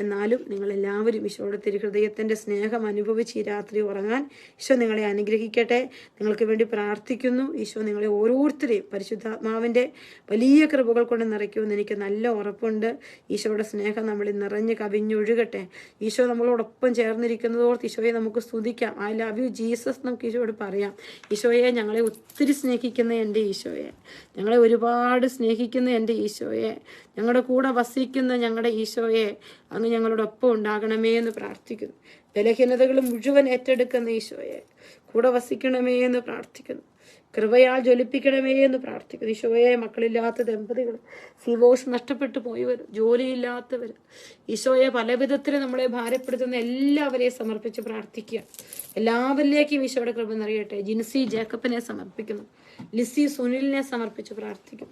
എന്നാലും നിങ്ങളെല്ലാവരും ഈശോയുടെ തിരുഹൃദയത്തിൻ്റെ സ്നേഹം അനുഭവിച്ച് ഈ രാത്രി ഉറങ്ങാൻ ഈശോ നിങ്ങളെ അനുഗ്രഹിക്കട്ടെ. നിങ്ങൾക്ക് വേണ്ടി പ്രാർത്ഥിക്കുന്നു. ഈശോ നിങ്ങളെ ഓരോരുത്തരെയും പരിശുദ്ധാത്മാവിൻ്റെ വലിയ കൃപകൾ കൊണ്ട് നിറയ്ക്കുമെന്ന് എനിക്ക് നല്ല ഉറപ്പുണ്ട്. ഈശോയുടെ സ്നേഹം നമ്മളിൽ നിറഞ്ഞ് കവിഞ്ഞൊഴുകട്ടെ. ഈശോ നമ്മളോടൊപ്പം ചേർന്നിരിക്കുന്നതോർത്ത് ഈശോയെ നമുക്ക് സ്തുതിക്കാം. ഐ ലവ് യു ജീസസ് നമുക്ക് ഈശോയോട് പറയാം. ഈശോയെ, ഞങ്ങളെ ഒത്തിരി സ്നേഹിക്കുന്ന എൻ്റെ ഈശോയെ, ഞങ്ങളെ ഒരുപാട് സ്നേഹിക്കുന്ന എൻ്റെ ഈശോയെ, ഞങ്ങളുടെ കൂടെ വസിക്കുന്ന ഞങ്ങളുടെ ഈശോയെ, അങ്ങ് ഞങ്ങളോടൊപ്പം ഉണ്ടാകണമേ എന്ന് പ്രാർത്ഥിക്കുന്നു. ബലഹീനതകൾ മുഴുവൻ ഏറ്റെടുക്കുന്ന ഈശോയെ കൂടെ വസിക്കണമേ എന്ന് പ്രാർത്ഥിക്കുന്നു. കൃപയാൽ ജ്വലിപ്പിക്കണമേ എന്ന് പ്രാർത്ഥിക്കുന്നു. ഈശോയെ, മക്കളില്ലാത്ത ദമ്പതികൾ, സിവോഴ്സ് നഷ്ടപ്പെട്ടു പോയവർ, ജോലിയില്ലാത്തവർ, ഈശോയെ പല വിധത്തിൽ നമ്മളെ ഭാരപ്പെടുത്തുന്ന എല്ലാവരെയും സമർപ്പിച്ച് പ്രാർത്ഥിക്കുക. എല്ലാവരിലേക്കും ഈശോയുടെ കൃപ നിറയട്ടെ. ജിൻസി ജേക്കബിനെ സമർപ്പിക്കുന്നു. ലിസി സുനിലിനെ സമർപ്പിച്ച് പ്രാർത്ഥിക്കും.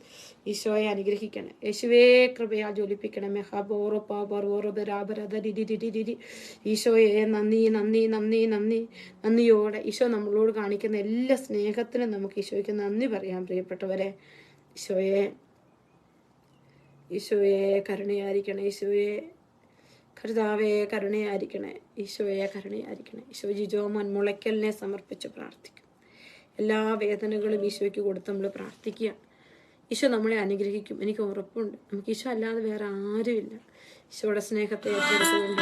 ഈശോയെ അനുഗ്രഹിക്കണേ. യേശുവേ, കൃപയാൽ ജ്വലിപ്പിക്കണമേ. ഈശോയെ നന്ദി, നന്ദി, നന്ദി, നന്ദി. നന്ദിയോടെ ഈശോ നമ്മളോട് കാണിക്കുന്ന എല്ലാ സ്നേഹത്തിനും നമുക്ക് ഈശോയ്ക്ക് നന്ദി പറയാം. പ്രിയപ്പെട്ടവരെ, ഈശോയെ, ഈശോയെ കരുണയായിരിക്കണേ. ഈശോയെ കർത്താവേ കരുണയായിരിക്കണേ. ഈശോയെ കരുണയായിരിക്കണേ. ഈശോ ജിജോ മുളയ്ക്കലിനെ സമർപ്പിച്ച് പ്രാർത്ഥിക്കും. എല്ലാ വേദനകളും ഈശോയ്ക്ക് കൊടുത്ത് നമ്മൾ പ്രാർത്ഥിക്കുക. ഈശോ നമ്മളെ അനുഗ്രഹിക്കും. എനിക്ക് ഉറപ്പുണ്ട്. നമുക്ക് ഈശോ അല്ലാതെ വേറെ ആരുമില്ല. ഈശോയുടെ സ്നേഹത്തെ ഏറ്റെടുത്തുകൊണ്ട്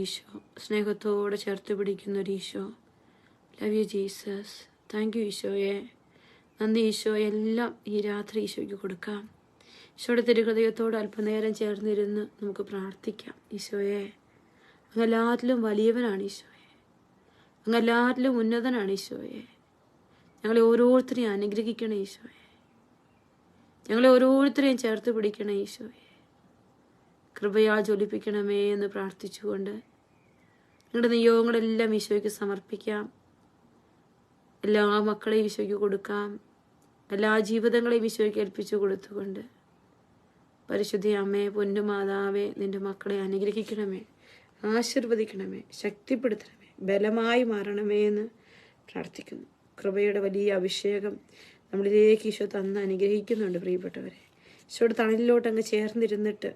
ഈശോ സ്നേഹത്തോടെ ചേർത്ത് പിടിക്കുന്ന ഒരു ഈശോ. Love you Jesus. Thank you ഈശോയെ. നന്ദി ഈശോ. എല്ലാം ഈ രാത്രി ഈശോയ്ക്ക് കൊടുക്കാം. ഈശോയുടെ തിരുഹൃദയത്തോട് അല്പനേരം ചേർന്നിരുന്ന് നമുക്ക് പ്രാർത്ഥിക്കാം. ഈശോയെ, അങ്ങ് എല്ലാത്തിലും വലിയവനാണ് ഈശോയെ. അങ്ങ് എല്ലാത്തിലും ഉന്നതനാണ് ഈശോയെ. ഞങ്ങളെ ഓരോരുത്തരെയും അനുഗ്രഹിക്കണേ ഈശോയെ. ഞങ്ങളെ ഓരോരുത്തരെയും ചേർത്ത് പിടിക്കണേ ഈശോയെ. കൃപയാൽ ജ്വലിപ്പിക്കണമേ എന്ന് പ്രാർത്ഥിച്ചുകൊണ്ട് നിങ്ങളുടെ നിയോഗങ്ങളെല്ലാം ഈശോയ്ക്ക് സമർപ്പിക്കാം. എല്ലാ മക്കളെയും ഈശോയ്ക്ക് കൊടുക്കാം. എല്ലാ ജീവിതങ്ങളെയും ഈശോയ്ക്ക് ഏൽപ്പിച്ചു കൊടുത്തുകൊണ്ട് പരിശുദ്ധ അമ്മേ, പൊന്നുമാതാവേ, നിന്റെ മക്കളെ അനുഗ്രഹിക്കണമേ, ആശീർവദിക്കണമേ, ശക്തിപ്പെടുത്തണമേ, ബലമായി മാറണമേ എന്ന് പ്രാർത്ഥിക്കുന്നു. കൃപയുടെ വലിയ അഭിഷേകം നമ്മളിലേക്ക് ഈശോ തന്ന് അനുഗ്രഹിക്കുന്നുണ്ട്. പ്രിയപ്പെട്ടവരെ, ഈശോയുടെ തണലിലോട്ട് അങ്ങ് ചേർന്നിരുന്നിട്ട്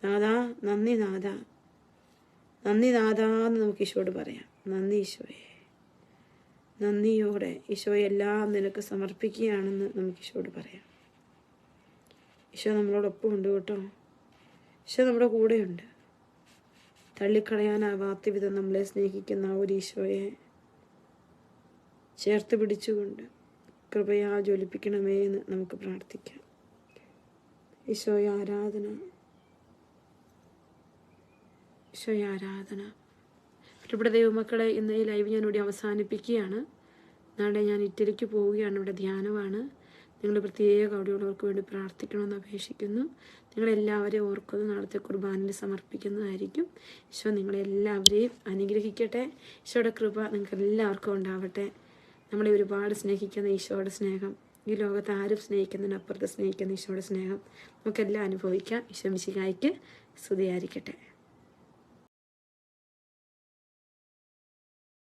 നാഥാ, നന്ദി നാഥാ, നന്ദി നാഥാ എന്ന് നമുക്ക് ഈശോയോട് പറയാം. നന്ദി ഈശോയെ. നന്ദിയോടെ ഈശോയെ എല്ലാം നിനക്ക് സമർപ്പിക്കുകയാണെന്ന് നമുക്ക് ഈശോയോട് പറയാം. ഈശോ നമ്മളോടൊപ്പം ഉണ്ട് കേട്ടോ. ഈശോ നമ്മുടെ കൂടെയുണ്ട്. തള്ളിക്കളയാനാവാത്ത വിധം നമ്മളെ സ്നേഹിക്കുന്ന ഒരു ഈശോയെ ചേർത്ത് പിടിച്ചുകൊണ്ട് കൃപയാ ജ്വലിപ്പിക്കണമേ എന്ന് നമുക്ക് പ്രാർത്ഥിക്കാം. ഈശോയെ ആരാധന, ഈശോയെ ആരാധന. ഇവിടെ ദൈവമക്കളെ, ഇന്ന് ഈ ലൈവ് ഞാൻ ഇവിടെ അവസാനിപ്പിക്കുകയാണ്. നാളെ ഞാൻ ഇറ്റലിക്ക് പോവുകയാണ്. ഇവിടെ ധ്യാനമാണ്. നിങ്ങൾ പ്രത്യേക അവിടെയുള്ളവർക്ക് വേണ്ടി പ്രാർത്ഥിക്കണമെന്ന് അപേക്ഷിക്കുന്നു. നിങ്ങളെല്ലാവരെയും ഓർക്കുന്നു. നാളത്തെ കുർബാനയിൽ സമർപ്പിക്കുന്നതായിരിക്കും. ഈശോ നിങ്ങളെല്ലാവരെയും അനുഗ്രഹിക്കട്ടെ. ഈശോയുടെ കൃപ നിങ്ങൾക്ക് എല്ലാവർക്കും ഉണ്ടാവട്ടെ. നമ്മളെ ഒരുപാട് സ്നേഹിക്കുന്ന ഈശോയുടെ സ്നേഹം, ഈ ലോകത്ത് ആരും സ്നേഹിക്കുന്നതിനപ്പുറത്ത് സ്നേഹിക്കുന്ന ഈശോയുടെ സ്നേഹം നമുക്കെല്ലാം അനുഭവിക്കാം. ഈശോ മിശിഹായ്ക്ക് സ്തുതിയായിരിക്കട്ടെ.